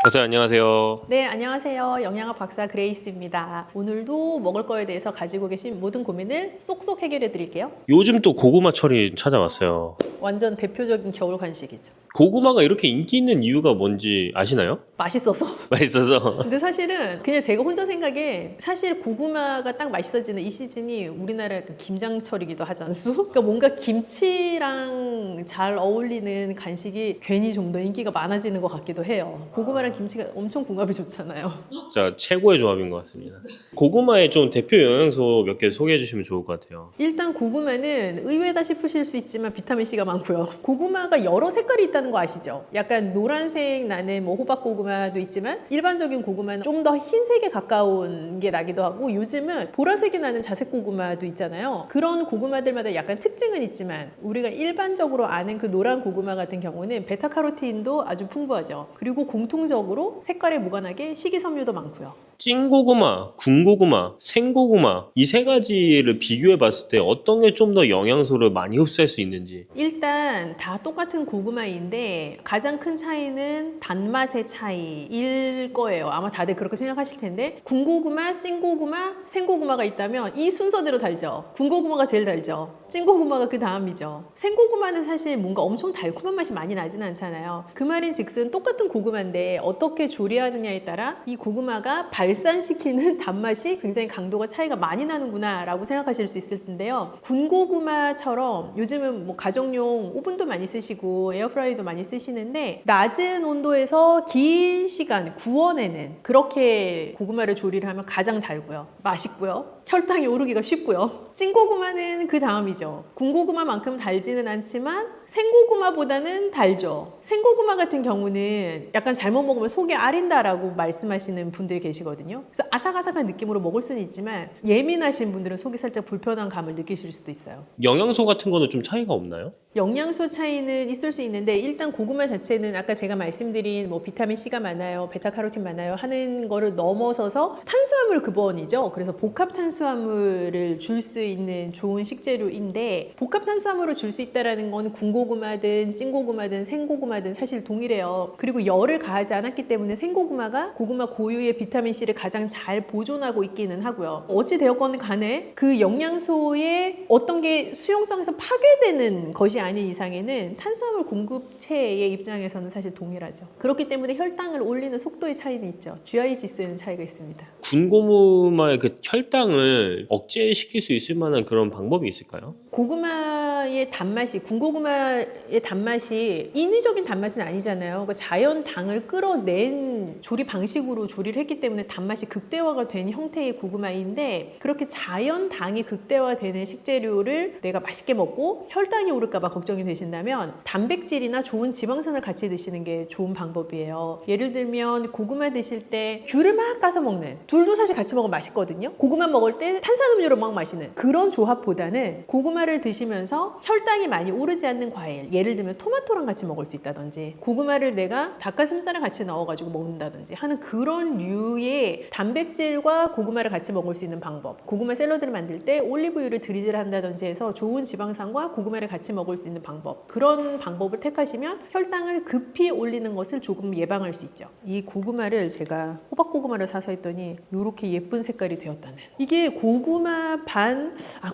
박사님 안녕하세요. 네, 안녕하세요. 영양학 박사 그레이스입니다. 오늘도 먹을 거에 대해서 가지고 계신 모든 고민을 쏙쏙 해결해 드릴게요. 요즘 또 고구마철이 찾아왔어요. 완전 대표적인 겨울 간식이죠. 고구마가 이렇게 인기 있는 이유가 뭔지 아시나요? 맛있어서. 맛있어서. 근데 사실은 그냥 제가 혼자 생각에 사실 고구마가 딱 맛있어지는 이 시즌이 우리나라 약간 김장철이기도 하지 않수? 그러니까 뭔가 김치랑 잘 어울리는 간식이 괜히 좀 더 인기가 많아지는 것 같기도 해요. 고구마랑 김치가 엄청 궁합이 좋잖아요. 진짜 최고의 조합인 것 같습니다. 고구마의 좀 대표 영양소 몇 개 소개해 주시면 좋을 것 같아요. 일단 고구마는 의외다 싶으실 수 있지만 비타민C가 많고요. 고구마가 여러 색깔이 있다는 거 아시죠? 약간 노란색 나는 뭐 호박고구마도 있지만 일반적인 고구마는 좀 더 흰색에 가까운 게 나기도 하고 요즘은 보라색이 나는 자색고구마도 있잖아요. 그런 고구마들마다 약간 특징은 있지만 우리가 일반적으로 아는 그 노란 고구마 같은 경우는 베타카로틴도 아주 풍부하죠. 그리고 공통적으로 색깔에 무관하게 식이섬유도 많고요. 찐고구마, 군고구마, 생고구마 이 세 가지를 비교해 봤을 때 어떤 게 좀 더 영양소를 많이 흡수할 수 있는지. 일단 다 똑같은 고구마인데 가장 큰 차이는 단맛의 차이일 거예요. 아마 다들 그렇게 생각하실 텐데 군고구마, 찐고구마, 생고구마가 있다면 이 순서대로 달죠. 군고구마가 제일 달죠. 찐고구마가 그 다음이죠. 생고구마는 사실 뭔가 엄청 달콤한 맛이 많이 나지는 않잖아요. 그 말인즉슨 똑같은 고구마인데 어떻게 조리하느냐에 따라 이 고구마가 발산시키는 단맛이 굉장히 강도가 차이가 많이 나는구나 라고 생각하실 수 있을 텐데요. 군고구마처럼 요즘은 뭐 가정용 오븐도 많이 쓰시고 에어프라이도 많이 쓰시는데 낮은 온도에서 긴 시간 구워내는 그렇게 고구마를 조리를 하면 가장 달고요. 맛있고요. 혈당이 오르기가 쉽고요. 찐고구마는 그 다음이죠. 군고구마만큼 달지는 않지만 생고구마보다는 달죠. 생고구마 같은 경우는 약간 잘못 먹으면 속이 아린다라고 말씀하시는 분들이 계시거든요. 그래서 아삭아삭한 느낌으로 먹을 수는 있지만 예민하신 분들은 속이 살짝 불편한 감을 느끼실 수도 있어요. 영양소 같은 거는 좀 차이가 없나요? 영양소 차이는 있을 수 있는데 일단 고구마 자체는 아까 제가 말씀드린 뭐 비타민C가 많아요, 베타카로틴 많아요 하는 거를 넘어서서 탄수화물 근원이죠. 그래서 복합 탄수화물을 줄 수 있는 좋은 식재료인데 복합 탄수화물을 줄 수 있다는 건 군고구마든 찐고구마든 생고구마든 사실 동일해요. 그리고 열을 가하지 않았기 때문에 생고구마가 고구마 고유의 비타민C를 가장 잘 보존하고 있기는 하고요. 어찌 되었건 간에 그 영양소의 어떤 게 수용성에서 파괴되는 것이 아닌 이상에는 탄수화물 공급체의 입장에서는 사실 동일하죠. 그렇기 때문에 혈당을 올리는 속도의 차이는 있죠. GI 지수에는 차이가 있습니다. 군고구마의 그 혈당을 억제시킬 수 있을 만한 그런 방법이 있을까요? 고구마의 단맛이 군고구마의 단맛이 인위적인 단맛은 아니잖아요. 그러니까 자연 당을 끌어낸 조리 방식으로 조리를 했기 때문에 단맛이 극대화가 된 형태의 고구마인데 그렇게 자연 당이 극대화되는 식재료를 내가 맛있게 먹고 혈당이 오를까 봐 걱정이 되신다면 단백질이나 좋은 지방산을 같이 드시는 게 좋은 방법이에요. 예를 들면 고구마 드실 때 귤을 막 까서 먹는 둘도 사실 같이 먹으면 맛있거든요. 고구마 먹을 때 탄산음료를 막 마시는 그런 조합보다는 고구마를 드시면서 혈당이 많이 오르지 않는 과일 예를 들면 토마토랑 같이 먹을 수 있다든지 고구마를 내가 닭가슴살을 같이 넣어가지고 먹는다든지 하는 그런 류의 단백질과 고구마를 같이 먹을 수 있는 방법 고구마 샐러드를 만들 때 올리브유를 드리즐 한다든지 해서 좋은 지방산과 고구마를 같이 먹을 수 있는 방법 그런 방법을 택하시면 혈당을 급히 올리는 것을 조금 예방할 수 있죠. 이 고구마를 제가 호박고구마를 사서 했더니 이렇게 예쁜 색깔이 되었다는 이게 고구마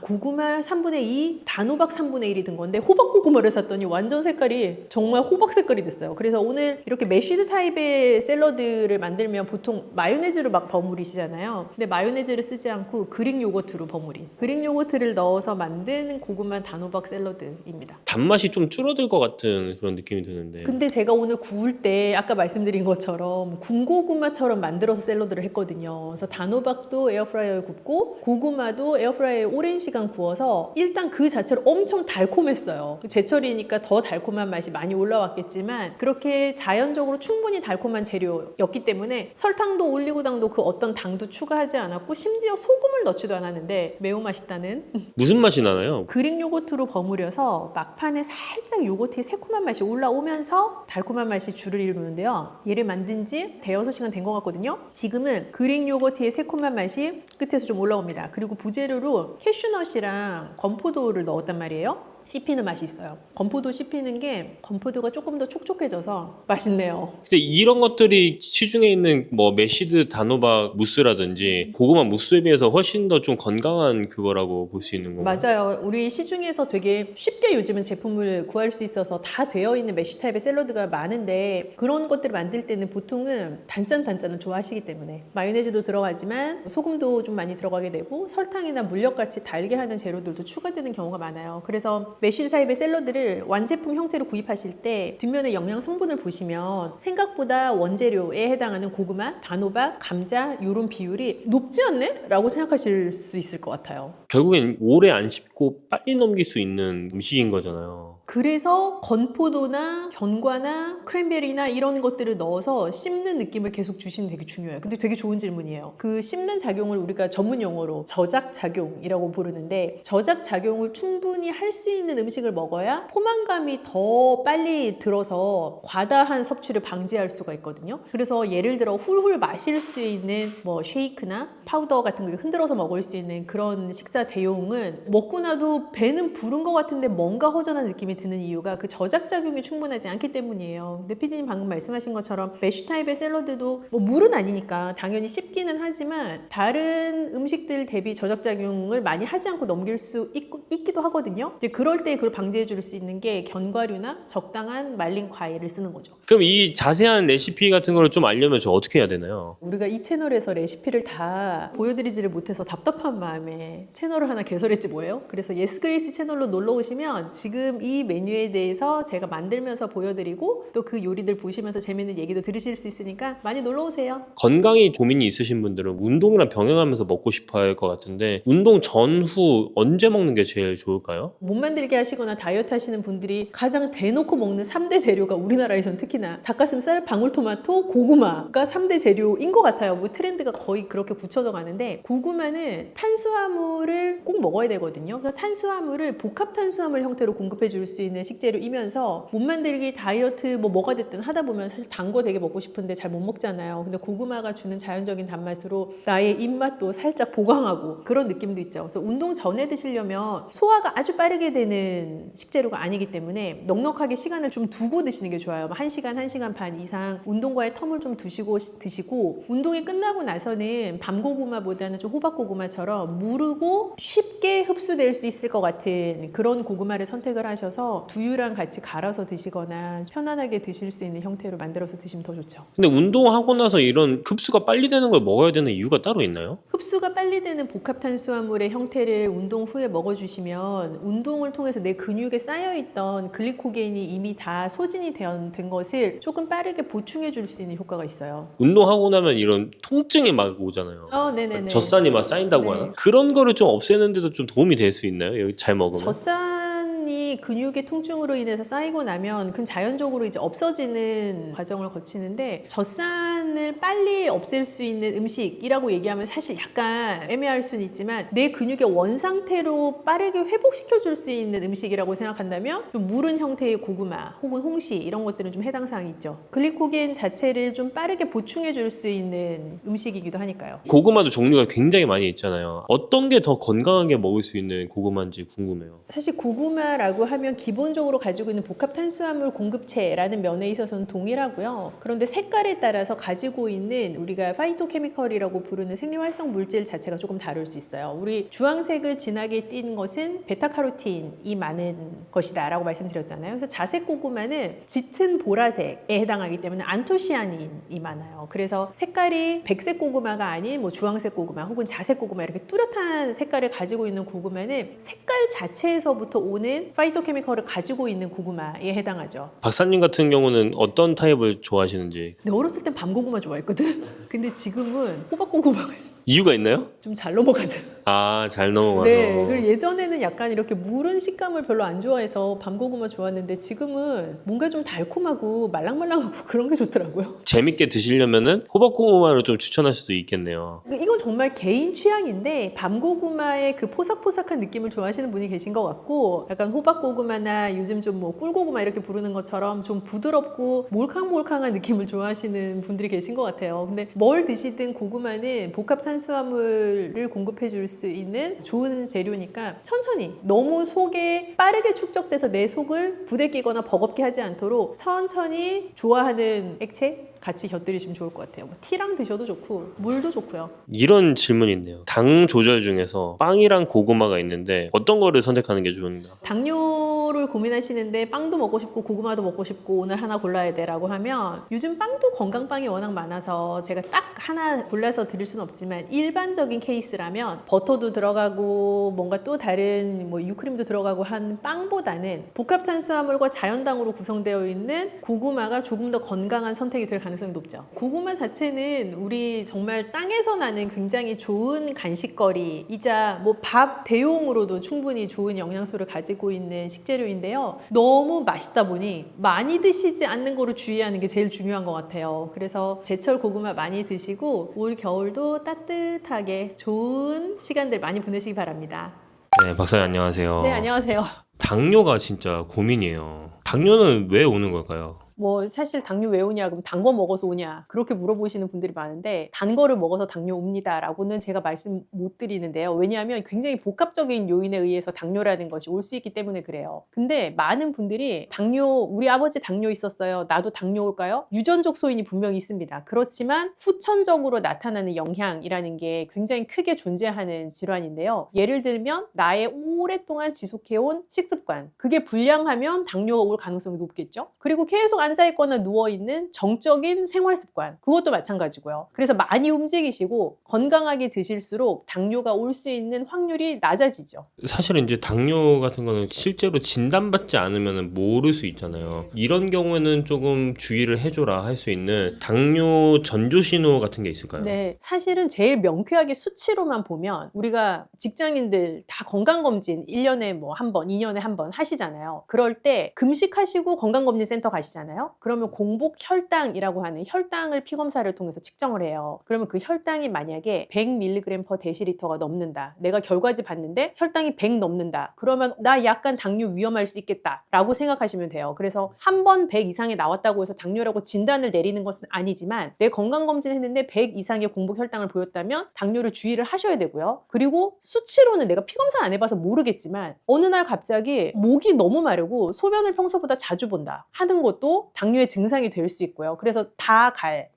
고구마 3분의 2 단호박 3분의 1이 든 건데 호박고구마를 샀더니 완전 색깔이 정말 호박 색깔이 됐어요. 그래서 오늘 이렇게 메쉬드 타입의 샐러드를 만들면 보통 마요네즈로 막 버무리시잖아요. 근데 마요네즈를 쓰지 않고 그릭 요거트로 버무린 그릭 요거트를 넣어서 만든 고구마 단호박 샐러드입니다. 단맛이 좀 줄어들 것 같은 그런 느낌이 드는데. 근데 제가 오늘 구울 때 아까 말씀드린 것처럼 군고구마처럼 만들어서 샐러드를 했거든요. 그래서 단호박도 에어프라이어에 굽고 고구마도 에어프라이어에 오랜 시간 구워서 일단 그 자체로 엄청 달콤했어요. 제철이니까 더 달콤한 맛이 많이 올라왔겠지만 그렇게 자연적으로 충분히 달콤한 재료였기 때문에 설탕도 올리고당도 그 어떤 당도 추가하지 않았고 심지어 소금을 넣지도 않았는데 매우 맛있다는 무슨 맛이 나나요? 그릭 요거트로 버무려서 막판에 살짝 요거트의 새콤한 맛이 올라오면서 달콤한 맛이 줄을 이루는데요. 얘를 만든 지 대여섯 시간 된 것 같거든요. 지금은 그릭 요거트의 새콤한 맛이 끝에서 좀 올라옵니다. 그리고 부재료로 캐슈넛이랑 건포도를 넣었단 말이에요. 씹히는 맛이 있어요. 건포도 씹히는 게 건포도가 조금 더 촉촉해져서 맛있네요. 근데 이런 것들이 시중에 있는 뭐 메시드 단호박 무스라든지 고구마 무스에 비해서 훨씬 더 좀 건강한 그거라고 볼 수 있는 건가요? 맞아요. 우리 시중에서 되게 쉽게 요즘은 제품을 구할 수 있어서 다 되어 있는 메쉬 타입의 샐러드가 많은데 그런 것들을 만들 때는 보통은 단짠단짠을 좋아하시기 때문에 마요네즈도 들어가지만 소금도 좀 많이 들어가게 되고 설탕이나 물엿같이 달게 하는 재료들도 추가되는 경우가 많아요. 그래서 메쉬 타입의 샐러드를 완제품 형태로 구입하실 때 뒷면의 영양 성분을 보시면 생각보다 원재료에 해당하는 고구마, 단호박, 감자 이런 비율이 높지 않네? 라고 생각하실 수 있을 것 같아요. 결국엔 오래 안 씹고 빨리 넘길 수 있는 음식인 거잖아요. 그래서 건포도나 견과나 크랜베리나 이런 것들을 넣어서 씹는 느낌을 계속 주시면 되게 중요해요. 근데 되게 좋은 질문이에요. 그 씹는 작용을 우리가 전문 용어로 저작작용이라고 부르는데 저작작용을 충분히 할 수 있는 음식을 먹어야 포만감이 더 빨리 들어서 과다한 섭취를 방지할 수가 있거든요. 그래서 예를 들어 훌훌 마실 수 있는 뭐 쉐이크나 파우더 같은 거 흔들어서 먹을 수 있는 그런 식사 대용은 먹고 나도 배는 부른 것 같은데 뭔가 허전한 느낌이 드는 이유가 그 저작작용이 충분하지 않기 때문이에요. 근데 피디님 방금 말씀하신 것처럼 메쉬 타입의 샐러드도 뭐 물은 아니니까 당연히 씹기는 하지만 다른 음식들 대비 저작작용을 많이 하지 않고 넘길 수 있기도 하거든요. 이제 그럴 때 그걸 방지해 줄 수 있는 게 견과류나 적당한 말린 과일을 쓰는 거죠. 그럼 이 자세한 레시피 같은 거를 좀 알려면 저 어떻게 해야 되나요? 우리가 이 채널에서 레시피를 다 보여드리지를 못해서 답답한 마음에 채널을 하나 개설했지 뭐예요? 그래서 예스그레이스 채널로 놀러 오시면 지금 이 메뉴에 대해서 제가 만들면서 보여드리고 또 그 요리들 보시면서 재밌는 얘기도 들으실 수 있으니까 많이 놀러 오세요. 건강에 고민이 있으신 분들은 운동이랑 병행하면서 먹고 싶어 할 것 같은데 운동 전후 언제 먹는 게 제일 좋을까요? 못 만들게 하시거나 다이어트 하시는 분들이 가장 대놓고 먹는 3대 재료가 우리나라에선 특히나 닭가슴살, 방울토마토, 고구마가 3대 재료인 것 같아요. 뭐 트렌드가 거의 그렇게 굳혀져 가는데 고구마는 탄수화물을 꼭 먹어야 되거든요. 그래서 탄수화물을 복합 탄수화물 형태로 공급해 줄 수 있는 식재료이면서 못 만들기 다이어트 뭐가 됐든 하다 보면 사실 단 거 되게 먹고 싶은데 잘 못 먹잖아요. 근데 고구마가 주는 자연적인 단맛으로 나의 입맛도 살짝 보강하고 그런 느낌도 있죠. 그래서 운동 전에 드시려면 소화가 아주 빠르게 되는 식재료가 아니기 때문에 넉넉하게 시간을 좀 두고 드시는 게 좋아요. 1시간, 1시간 반 이상 운동과의 텀을 좀 두시고 드시고 운동이 끝나고 나서는 밤고구마보다는 좀 호박고구마처럼 무르고 쉽게 흡수될 수 있을 것 같은 그런 고구마를 선택을 하셔서 두유랑 같이 갈아서 드시거나 편안하게 드실 수 있는 형태로 만들어서 드시면 더 좋죠. 근데 운동하고 나서 이런 흡수가 빨리 되는 걸 먹어야 되는 이유가 따로 있나요? 흡수가 빨리 되는 복합탄수화물의 형태를 운동 후에 먹어주시면 운동을 통해서 내 근육에 쌓여있던 글리코겐이 이미 다 소진이 된 것을 조금 빠르게 보충해 줄 수 있는 효과가 있어요. 운동하고 나면 이런 통증이 막 오잖아요. 네네네. 젖산이 막 쌓인다고 네. 하나? 그런 거를 좀 없애는데도 좀 도움이 될 수 있나요? 여기 잘 먹으면? 젖산이 근육의 통증으로 인해서 쌓이고 나면 그 자연적으로 이제 없어지는 과정을 거치는데 젖산을 빨리 없앨 수 있는 음식이라고 얘기하면 사실 약간 애매할 수는 있지만 내 근육의 원상태로 빠르게 회복시켜 줄 수 있는 음식이라고 생각한다면 좀 무른 형태의 고구마 혹은 홍시 이런 것들은 좀 해당 사항이 있죠. 글리코겐 자체를 좀 빠르게 보충해 줄 수 있는 음식이기도 하니까요. 고구마도 종류가 굉장히 많이 있잖아요. 어떤 게 더 건강하게 먹을 수 있는 고구마인지 궁금해요. 사실 고구마라고 하면 기본적으로 가지고 있는 복합 탄수화물 공급체라는 면에 있어서는 동일하고요. 그런데 색깔에 따라서 가지고 있는 우리가 파이토케미컬이라고 부르는 생리활성 물질 자체가 조금 다를 수 있어요. 우리 주황색을 진하게 띈 것은 베타카로틴이 많은 것이다 라고 말씀드렸잖아요. 그래서 자색 고구마는 짙은 보라색에 해당하기 때문에 안토시아닌이 많아요. 그래서 색깔이 백색 고구마가 아닌 뭐 주황색 고구마 혹은 자색 고구마 이렇게 뚜렷한 색깔을 가지고 있는 고구마는 색깔 자체에서부터 오는 파이토케미컬을 가지고 있는 고구마에 해당하죠. 박사님 같은 경우는 어떤 타입을 좋아하시는지 근데 어렸을 땐 밤고구마 좋아했거든. 근데 지금은 호박고구마가 이유가 있나요? 좀 잘 넘어가죠. 아, 잘 넘어가서. 네. 그리고 예전에는 약간 이렇게 무른 식감을 별로 안 좋아해서 밤고구마 좋았는데 지금은 뭔가 좀 달콤하고 말랑말랑하고 그런 게 좋더라고요. 재밌게 드시려면은 호박고구마를 좀 추천할 수도 있겠네요. 이건 정말 개인 취향인데 밤고구마의 그 포삭포삭한 느낌을 좋아하시는 분이 계신 것 같고 약간 호박고구마나 요즘 좀 뭐 꿀고구마 이렇게 부르는 것처럼 좀 부드럽고 몰캉몰캉한 느낌을 좋아하시는 분들이 계신 것 같아요. 근데 뭘 드시든 고구마는 복합 탄수화물을 공급해 줄 수 있는 좋은 재료니까 천천히, 너무 속에 빠르게 축적돼서 내 속을 부대끼거나 버겁게 하지 않도록 천천히 좋아하는 액체 같이 곁들이시면 좋을 것 같아요. 뭐 티랑 드셔도 좋고 물도 좋고요. 이런 질문이 있네요. 당 조절 중에서 빵이랑 고구마가 있는데 어떤 거를 선택하는 게 좋은가? 당뇨를 고민하시는데 빵도 먹고 싶고 고구마도 먹고 싶고 오늘 하나 골라야 돼라고 하면, 요즘 빵도 건강빵이 워낙 많아서 제가 딱 하나 골라서 드릴 수는 없지만 일반적인 케이스라면 버터도 들어가고 뭔가 또 다른 뭐 유크림도 들어가고 한 빵보다는 복합 탄수화물과 자연당으로 구성되어 있는 고구마가 조금 더 건강한 선택이 될 가능성이 높죠. 고구마 자체는 우리 정말 땅에서 나는 굉장히 좋은 간식거리이자 뭐 밥 대용으로도 충분히 좋은 영양소를 가지고 있는 식재료인데요. 너무 맛있다 보니 많이 드시지 않는 거를 주의하는 게 제일 중요한 것 같아요. 그래서 제철 고구마 많이 드시고 올 겨울도 따뜻하게 좋은 시간들 많이 보내시기 바랍니다. 네, 박사님 안녕하세요. 네, 안녕하세요. 당뇨가 진짜 고민이에요. 당뇨는 왜 오는 걸까요? 뭐 사실 당뇨 왜 오냐, 그럼 단 거 먹어서 오냐, 그렇게 물어보시는 분들이 많은데 단 거를 먹어서 당뇨 옵니다 라고는 제가 말씀 못 드리는데요. 왜냐하면 굉장히 복합적인 요인에 의해서 당뇨라는 것이 올 수 있기 때문에 그래요. 근데 많은 분들이 당뇨, 우리 아버지 당뇨 있었어요, 나도 당뇨 올까요? 유전적 소인이 분명히 있습니다. 그렇지만 후천적으로 나타나는 영향이라는 게 굉장히 크게 존재하는 질환인데요. 예를 들면 나의 오랫동안 지속해온 식습관, 그게 불량하면 당뇨가 올 가능성이 높겠죠. 그리고 계속 앉아있거나 누워있는 정적인 생활습관, 그것도 마찬가지고요. 그래서 많이 움직이시고 건강하게 드실수록 당뇨가 올 수 있는 확률이 낮아지죠. 사실은 이제 당뇨 같은 거는 실제로 진단받지 않으면 모를 수 있잖아요. 이런 경우에는 조금 주의를 해줘라 할 수 있는 당뇨 전조 신호 같은 게 있을까요? 네, 사실은 제일 명쾌하게 수치로만 보면 우리가 직장인들 다 건강검진 1년에 뭐 한 번, 2년에 한 번 하시잖아요. 그럴 때 금식하시고 건강검진센터 가시잖아요. 그러면 공복 혈당이라고 하는 혈당을 피검사를 통해서 측정을 해요. 그러면 그 혈당이 만약에 100mg/dl가 넘는다, 내가 결과지 봤는데 혈당이 100 넘는다, 그러면 나 약간 당뇨 위험할 수 있겠다 라고 생각하시면 돼요. 그래서 한 번 100 이상이 나왔다고 해서 당뇨라고 진단을 내리는 것은 아니지만, 내 건강검진 했는데 100 이상의 공복 혈당을 보였다면 당뇨를 주의를 하셔야 되고요. 그리고 수치로는 내가 피검사 안 해봐서 모르겠지만 어느 날 갑자기 목이 너무 마르고 소변을 평소보다 자주 본다 하는 것도 당뇨의 증상이 될 수 있고요. 그래서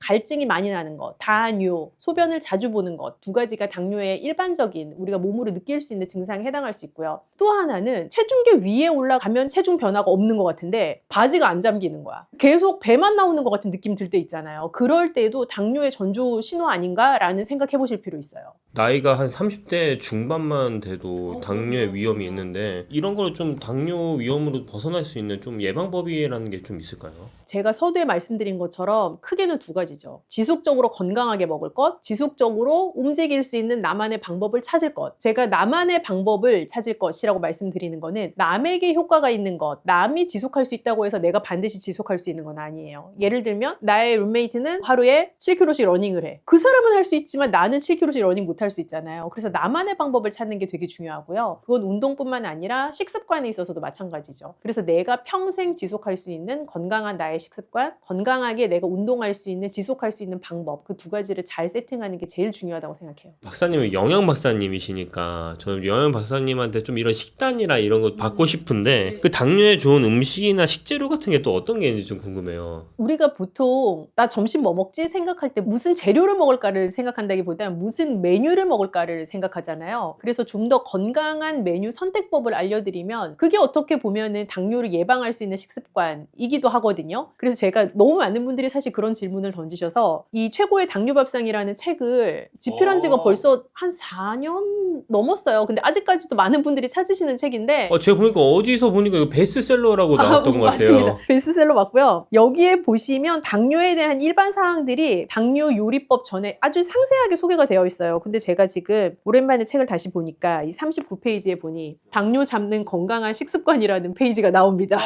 갈증이 많이 나는 것, 다뇨, 소변을 자주 보는 것, 두 가지가 당뇨의 일반적인 우리가 몸으로 느낄 수 있는 증상에 해당할 수 있고요. 또 하나는 체중계 위에 올라가면 체중 변화가 없는 것 같은데 바지가 안 잠기는 거야. 계속 배만 나오는 것 같은 느낌 들 때 있잖아요. 그럴 때도 당뇨의 전조 신호 아닌가라는 생각해 보실 필요 있어요. 나이가 한 30대 중반만 돼도 당뇨의 위험이 있는데 이런 걸 좀 당뇨 위험으로 벗어날 수 있는 좀 예방법이라는 게 좀 있을까요? 제가 서두에 말씀드린 것처럼 크게는 두 가지죠. 지속적으로 건강하게 먹을 것, 지속적으로 움직일 수 있는 나만의 방법을 찾을 것. 제가 나만의 방법을 찾을 것이라고 말씀드리는 거는 남에게 효과가 있는 것, 남이 지속할 수 있다고 해서 내가 반드시 지속할 수 있는 건 아니에요. 예를 들면 나의 룸메이트는 하루에 7km씩 러닝을 해. 그 사람은 할 수 있지만 나는 7km씩 러닝 못 할 수 있잖아요. 그래서 나만의 방법을 찾는 게 되게 중요하고요. 그건 운동뿐만 아니라 식습관에 있어서도 마찬가지죠. 그래서 내가 평생 지속할 수 있는 건강한 나의 식습관, 건강하게 내가 운동할 수 있는, 지속할 수 있는 방법, 그 두 가지를 잘 세팅하는 게 제일 중요하다고 생각해요. 박사님은 영양 박사님이시니까 저는 영양 박사님한테 좀 이런 식단이나 이런 거 받고 싶은데 그 당뇨에 좋은 음식이나 식재료 같은 게 또 어떤 게 있는지 좀 궁금해요. 우리가 보통 나 점심 뭐 먹지 생각할 때 무슨 재료를 먹을까를 생각한다기보다는 무슨 메뉴를 먹을까를 생각하잖아요. 그래서 좀 더 건강한 메뉴 선택법을 알려드리면 그게 어떻게 보면은 당뇨를 예방할 수 있는 식습관이기도 하거든요. 그래서 제가 너무 많은 분들이 사실 그런 질문을 던지셔서 이 최고의 당뇨밥상이라는 책을 집필한 지가 벌써 한 4년 넘었어요. 근데 아직까지도 많은 분들이 찾으시는 책인데 제가 보니까 어디서 보니까 이거 베스트셀러라고 나왔던 것 같아요. 맞습니다. 베스트셀러 맞고요. 여기에 보시면 당뇨에 대한 일반 사항들이 당뇨 요리법 전에 아주 상세하게 소개가 되어 있어요. 근데 제가 지금 오랜만에 책을 다시 보니까 이 39페이지에 보니 당뇨 잡는 건강한 식습관이라는 페이지가 나옵니다.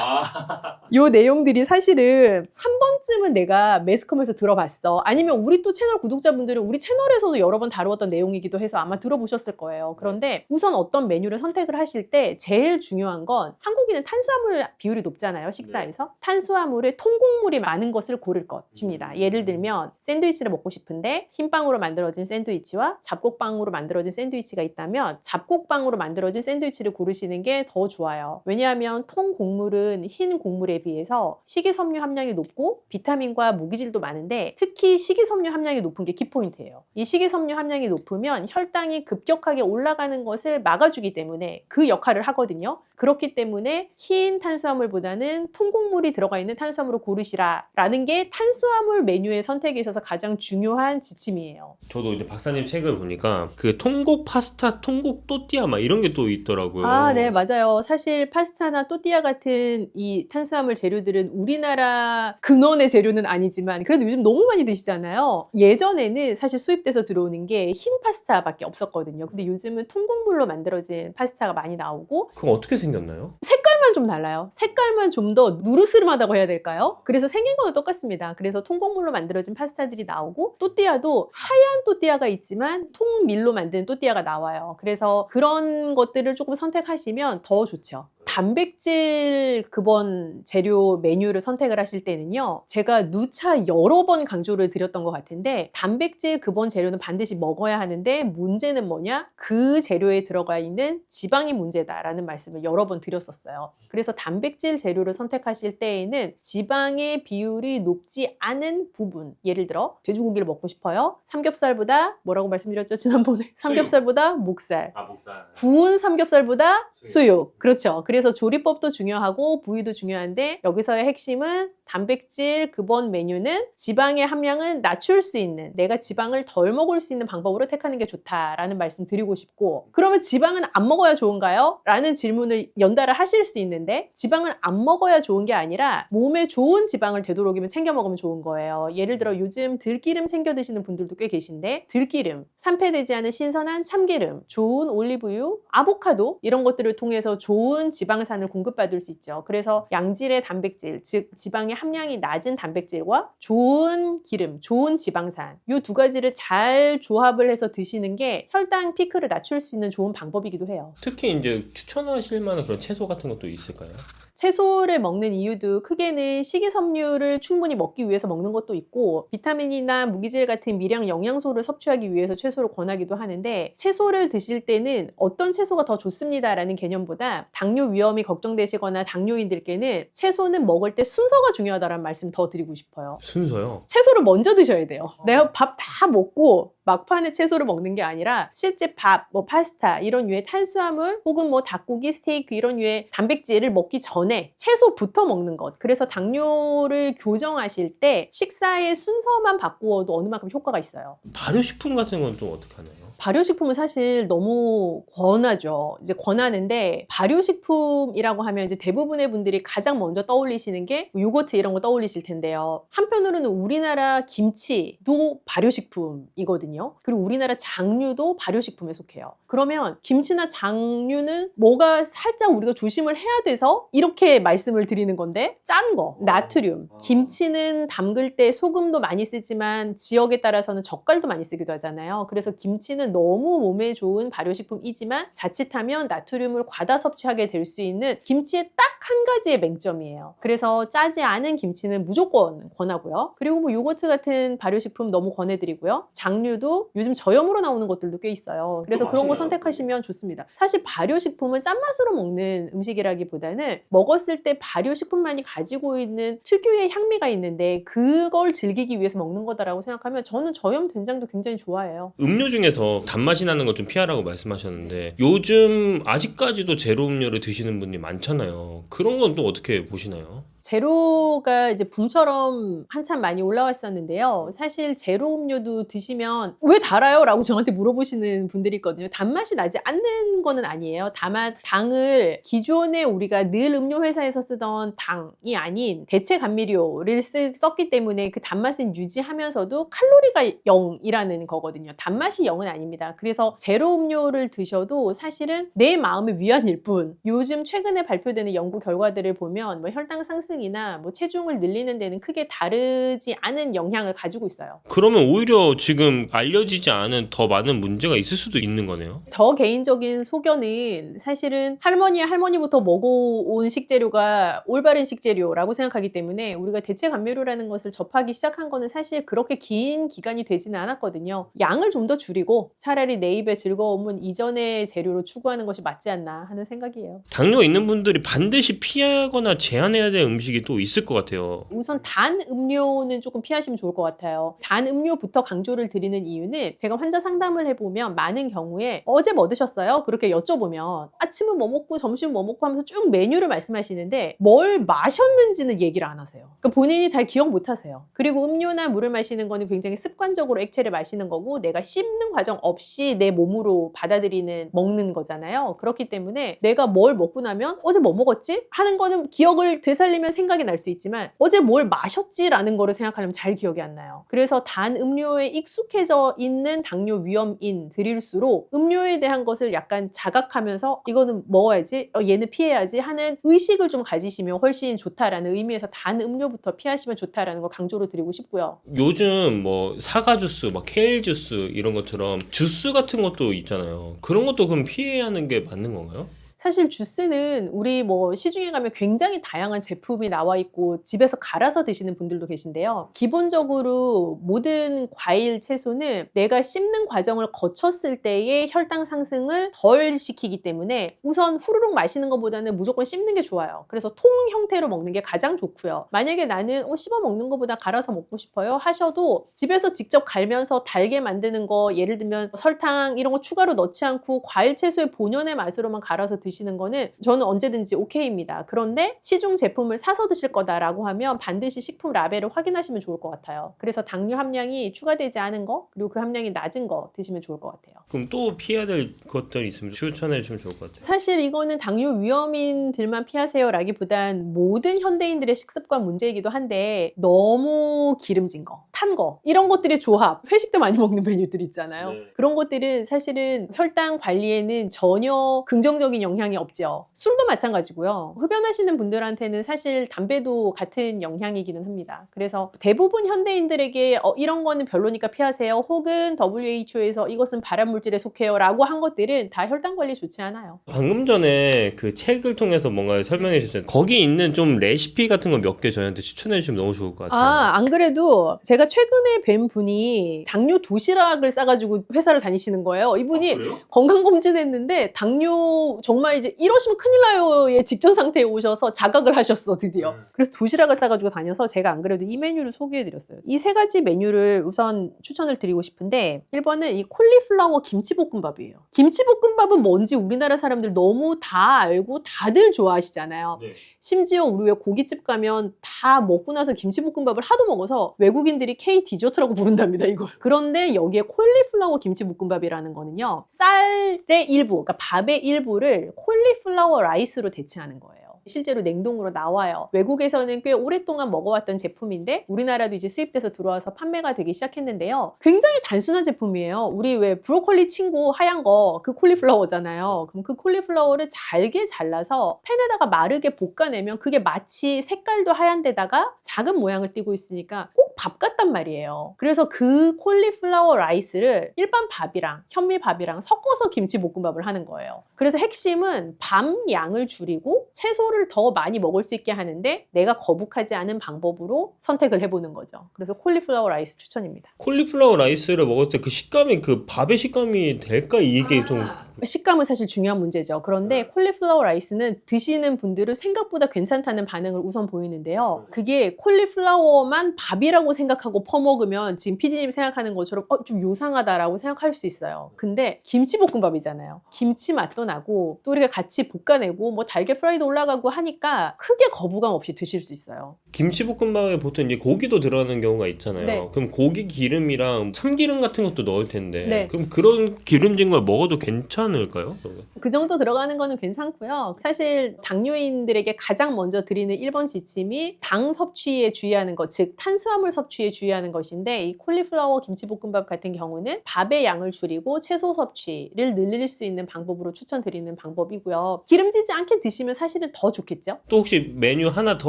이 내용들이 사실 사실은 한 번쯤은 내가 매스컴에서 들어봤어. 아니면 우리 또 채널 구독자분들은 우리 채널에서도 여러 번 다루었던 내용이기도 해서 아마 들어보셨을 거예요. 그런데 우선 어떤 메뉴를 선택을 하실 때 제일 중요한 건 한국인은 탄수화물 비율이 높잖아요. 식사에서. 탄수화물에 통곡물이 많은 것을 고를 것입니다. 예를 들면 샌드위치를 먹고 싶은데 흰빵으로 만들어진 샌드위치와 잡곡빵으로 만들어진 샌드위치가 있다면 잡곡빵으로 만들어진 샌드위치를 고르시는 게 더 좋아요. 왜냐하면 통곡물은 흰 곡물에 비해서 식이섬유 함량이 높고 비타민과 무기질도 많은데 특히 식이섬유 함량이 높은 게 키포인트예요. 이 식이섬유 함량이 높으면 혈당이 급격하게 올라가는 것을 막아주기 때문에 그 역할을 하거든요. 그렇기 때문에 흰 탄수화물보다는 통곡물이 들어가 있는 탄수화물을 고르시라라는 게 탄수화물 메뉴의 선택에 있어서 가장 중요한 지침이에요. 저도 이제 박사님 책을 보니까 그 통곡 파스타, 통곡 또띠아 막 이런 게 또 있더라고요. 아, 네, 맞아요. 사실 파스타나 또띠아 같은 이 탄수화물 재료들은 우리나라 근원의 재료는 아니지만 그래도 요즘 너무 많이 드시잖아요. 예전에는 사실 수입돼서 들어오는 게 흰 파스타밖에 없었거든요. 근데 요즘은 통곡물로 만들어진 파스타가 많이 나오고 그거 어떻게 생겼나요? 색깔만 좀 달라요. 색깔만 좀 더 누르스름하다고 해야 될까요? 그래서 생긴 거는 똑같습니다. 그래서 통곡물로 만들어진 파스타들이 나오고 또띠아도 하얀 또띠아가 있지만 통밀로 만든 또띠아가 나와요. 그래서 그런 것들을 조금 선택하시면 더 좋죠. 단백질 근원 재료 메뉴를 선택을 하실 때는요. 제가 누차 여러 번 강조를 드렸던 것 같은데 단백질 근원 재료는 반드시 먹어야 하는데 문제는 뭐냐? 그 재료에 들어가 있는 지방이 문제다라는 말씀을 여러 번 드렸었어요. 그래서 단백질 재료를 선택하실 때에는 지방의 비율이 높지 않은 부분, 예를 들어 돼지고기를 먹고 싶어요. 삼겹살보다 뭐라고 말씀드렸죠? 지난번에 삼겹살보다 목살, 목살. 구운 삼겹살보다 수육. 그렇죠. 그래서 조리법도 중요하고 부위도 중요한데 여기서의 핵심은 단백질 근원 메뉴는 지방의 함량은 낮출 수 있는, 내가 지방을 덜 먹을 수 있는 방법으로 택하는 게 좋다라는 말씀 드리고 싶고, 그러면 지방은 안 먹어야 좋은가요? 라는 질문을 연달아 하실 수 있는데 지방을 안 먹어야 좋은 게 아니라 몸에 좋은 지방을 되도록이면 챙겨 먹으면 좋은 거예요. 예를 들어 요즘 들기름 챙겨 드시는 분들도 꽤 계신데 들기름, 산패되지 않은 신선한 참기름, 좋은 올리브유, 아보카도 이런 것들을 통해서 좋은 지방산을 공급받을 수 있죠. 그래서 양질의 단백질, 즉 지방의 함량이 낮은 단백질과 좋은 기름, 좋은 지방산 이 두 가지를 잘 조합을 해서 드시는 게 혈당 피크를 낮출 수 있는 좋은 방법이기도 해요. 특히 이제 추천하실 만한 그런 채소 같은 것도 있을까요? 채소를 먹는 이유도 크게는 식이섬유를 충분히 먹기 위해서 먹는 것도 있고 비타민이나 무기질 같은 미량 영양소를 섭취하기 위해서 채소를 권하기도 하는데 채소를 드실 때는 어떤 채소가 더 좋습니다라는 개념보다 당뇨 위험이 걱정되시거나 당뇨인들께는 채소는 먹을 때 순서가 중요하다는 말씀 더 드리고 싶어요. 순서요? 채소를 먼저 드셔야 돼요. 내가 밥 다 먹고 막판에 채소를 먹는 게 아니라 실제 밥, 파스타 이런 류의 탄수화물 혹은 닭고기, 스테이크 이런 류의 단백질을 먹기 전에 채소부터 먹는 것. 그래서 당뇨를 교정하실 때 식사의 순서만 바꾸어도 어느 만큼 효과가 있어요. 발효식품 같은 건 좀 어떻게 하나요? 발효식품은 사실 너무 권하죠. 이제 권하는데 발효식품이라고 하면 이제 대부분의 분들이 가장 먼저 떠올리시는 게 요거트 이런 거 떠올리실 텐데요. 한편으로는 우리나라 김치도 발효식품이거든요. 그리고 우리나라 장류도 발효식품에 속해요. 그러면 김치나 장류는 뭐가 살짝 우리가 조심을 해야 돼서 이렇게 말씀을 드리는 건데 짠 거, 나트륨. 김치는 담글 때 소금도 많이 쓰지만 지역에 따라서는 젓갈도 많이 쓰기도 하잖아요. 그래서 김치는 너무 몸에 좋은 발효식품이지만 자칫하면 나트륨을 과다 섭취하게 될 수 있는 김치의 딱 한 가지의 맹점이에요. 그래서 짜지 않은 김치는 무조건 권하고요. 그리고 요거트 같은 발효식품 너무 권해드리고요. 장류도 요즘 저염으로 나오는 것들도 꽤 있어요. 그래서 그런 거 선택하시면 좋습니다. 사실 발효식품은 짠맛으로 먹는 음식이라기보다는 먹었을 때 발효식품만이 가지고 있는 특유의 향미가 있는데 그걸 즐기기 위해서 먹는 거다라고 생각하면 저는 저염 된장도 굉장히 좋아해요. 음료 중에서 단맛이 나는 거 좀 피하라고 말씀하셨는데 요즘 아직까지도 제로 음료를 드시는 분이 많잖아요. 그런 건 또 어떻게 보시나요? 제로가 이제 붐처럼 한참 많이 올라왔었는데요. 사실 제로 음료도 드시면 왜 달아요? 라고 저한테 물어보시는 분들이 있거든요. 단맛이 나지 않는 거는 아니에요. 다만 당을 기존에 우리가 늘 음료 회사에서 쓰던 당이 아닌 대체 감미료를 썼기 때문에 그 단맛은 유지하면서도 칼로리가 0이라는 거거든요. 단맛이 0은 아닙니다. 그래서 제로 음료를 드셔도 사실은 내 마음의 위안일 뿐 요즘 최근에 발표되는 연구 결과들을 보면 혈당 상승 성능이나 뭐 체중을 늘리는 데는 크게 다르지 않은 영향을 가지고 있어요. 그러면 오히려 지금 알려지지 않은 더 많은 문제가 있을 수도 있는 거네요. 저 개인적인 소견은 사실은 할머니부터 먹어온 식재료가 올바른 식재료라고 생각하기 때문에 우리가 대체 감미료라는 것을 접하기 시작한 거는 사실 그렇게 긴 기간이 되지는 않았거든요. 양을 좀 더 줄이고 차라리 내 입의 즐거움은 이전의 재료로 추구하는 것이 맞지 않나 하는 생각이에요. 당뇨 있는 분들이 반드시 피하거나 제한해야 될 음식이 또 있을 것 같아요. 우선 단 음료는 조금 피하시면 좋을 것 같아요. 단 음료부터 강조를 드리는 이유는 제가 환자 상담을 해보면 많은 경우에 어제 뭐 드셨어요? 그렇게 여쭤보면 아침은 뭐 먹고 점심은 뭐 먹고 하면서 쭉 메뉴를 말씀하시는데 뭘 마셨는지는 얘기를 안 하세요. 그러니까 본인이 잘 기억 못 하세요. 그리고 음료나 물을 마시는 거는 굉장히 습관적으로 액체를 마시는 거고 내가 씹는 과정 없이 내 몸으로 받아들이는 먹는 거잖아요. 그렇기 때문에 내가 뭘 먹고 나면 어제 뭐 먹었지? 하는 거는 기억을 되살리면 생각이 날 수 있지만 어제 뭘 마셨지라는 거를 생각하려면 잘 기억이 안 나요. 그래서 단 음료에 익숙해져 있는 당뇨 위험인들일수록 음료에 대한 것을 약간 자각하면서 이거는 먹어야지, 얘는 피해야지 하는 의식을 좀 가지시면 훨씬 좋다라는 의미에서 단 음료부터 피하시면 좋다라는 걸 강조를 드리고 싶고요. 요즘 뭐 사과 주스, 막 케일 주스 이런 것처럼 주스 같은 것도 있잖아요. 그런 것도 그럼 피해야 하는 게 맞는 건가요? 사실 주스는 우리 뭐 시중에 가면 굉장히 다양한 제품이 나와 있고 집에서 갈아서 드시는 분들도 계신데요. 기본적으로 모든 과일, 채소는 내가 씹는 과정을 거쳤을 때의 혈당 상승을 덜 시키기 때문에 우선 후루룩 마시는 것보다는 무조건 씹는 게 좋아요. 그래서 통 형태로 먹는 게 가장 좋고요. 만약에 나는 씹어 먹는 것보다 갈아서 먹고 싶어요 하셔도 집에서 직접 갈면서 달게 만드는 거, 예를 들면 설탕 이런 거 추가로 넣지 않고 과일, 채소의 본연의 맛으로만 갈아서 드시는 거는 저는 언제든지 오케이입니다. 그런데 시중 제품을 사서 드실 거다라고 하면 반드시 식품 라벨을 확인하시면 좋을 것 같아요. 그래서 당뇨 함량이 추가되지 않은 거 그리고 그 함량이 낮은 거 드시면 좋을 것 같아요. 그럼 또 피해야 될 것들이 있으면 추천해 주시면 좋을 것 같아요. 사실 이거는 당뇨 위험인들만 피하세요라기보단 모든 현대인들의 식습관 문제이기도 한데 너무 기름진 거, 탄 거 이런 것들의 조합, 회식 때 많이 먹는 메뉴들 있잖아요. 네. 그런 것들은 사실은 혈당 관리에는 전혀 긍정적인 영향이 없죠. 술도 마찬가지고요. 흡연하시는 분들한테는 사실 담배도 같은 영향이기는 합니다. 그래서 대부분 현대인들에게 이런 거는 별로니까 피하세요. 혹은 WHO에서 이것은 발암물질에 속해요 라고 한 것들은 다 혈당 관리에 좋지 않아요. 방금 전에 그 책을 통해서 뭔가 설명해 주셨잖아요. 거기 있는 좀 레시피 같은 거 몇 개 저희한테 추천해 주시면 너무 좋을 것 같아요. 안 그래도 제가 최근에 뵌 분이 당뇨 도시락을 싸가지고 회사를 다니시는 거예요. 이분이 그래요? 건강검진했는데 당뇨 정말 이제 이러시면 큰일 나요의 직전 상태에 오셔서 자각을 하셨어 드디어. 그래서 도시락을 싸가지고 다녀서 제가 안 그래도 이 메뉴를 소개해드렸어요. 이 세 가지 메뉴를 우선 추천을 드리고 싶은데 1번은 이 콜리플라워 김치볶음밥이에요. 김치볶음밥은 뭔지 우리나라 사람들 너무 다 알고 다들 좋아하시잖아요. 네. 심지어 우리 왜 고깃집 가면 다 먹고 나서 김치볶음밥을 하도 먹어서 외국인들이 K 디저트라고 부른답니다, 이걸. 그런데 여기에 콜리플라워 김치볶음밥이라는 거는요, 쌀의 일부, 그러니까 밥의 일부를 콜리플라워 라이스로 대체하는 거예요. 실제로 냉동으로 나와요. 외국에서는 꽤 오랫동안 먹어왔던 제품인데 우리나라도 이제 수입돼서 들어와서 판매가 되기 시작했는데요. 굉장히 단순한 제품이에요. 우리 왜 브로콜리 친구 하얀 거 그 콜리플라워잖아요. 그럼 그 콜리플라워를 잘게 잘라서 팬에다가 마르게 볶아내면 그게 마치 색깔도 하얀 데다가 작은 모양을 띠고 있으니까 꼭 밥 같단 말이에요. 그래서 그 콜리플라워 라이스를 일반 밥이랑 현미밥이랑 섞어서 김치볶음밥을 하는 거예요. 그래서 핵심은 밥 양을 줄이고 채소를 더 많이 먹을 수 있게 하는데 내가 거북하지 않은 방법으로 선택을 해보는 거죠. 그래서 콜리플라워 라이스 추천입니다. 콜리플라워 라이스를 먹을 때 그 식감이 그 밥의 식감이 될까 이게 좀 식감은 사실 중요한 문제죠. 그런데 콜리플라워 라이스는 드시는 분들은 생각보다 괜찮다는 반응을 우선 보이는데요. 그게 콜리플라워만 밥이라고 생각하고 퍼먹으면 지금 PD님 생각하는 것처럼 좀 요상하다라고 생각할 수 있어요. 근데 김치볶음밥이잖아요. 김치 맛도 나고 또 우리가 같이 볶아내고 뭐 달걀 프라이도 올라가고 하니까 크게 거부감 없이 드실 수 있어요. 김치볶음밥에 보통 이제 고기도 들어가는 경우가 있잖아요. 네. 그럼 고기 기름이랑 참기름 같은 것도 넣을 텐데 네. 그럼 그런 기름진 걸 먹어도 괜찮을까요? 그 정도 들어가는 거는 괜찮고요. 사실 당뇨인들에게 가장 먼저 드리는 1번 지침이 당 섭취에 주의하는 것, 즉 탄수화물 섭취에 주의하는 것인데 이 콜리플라워 김치볶음밥 같은 경우는 밥의 양을 줄이고 채소 섭취를 늘릴 수 있는 방법으로 추천드리는 방법이고요. 기름지지 않게 드시면 사실은 더 좋겠죠? 또 혹시 메뉴 하나 더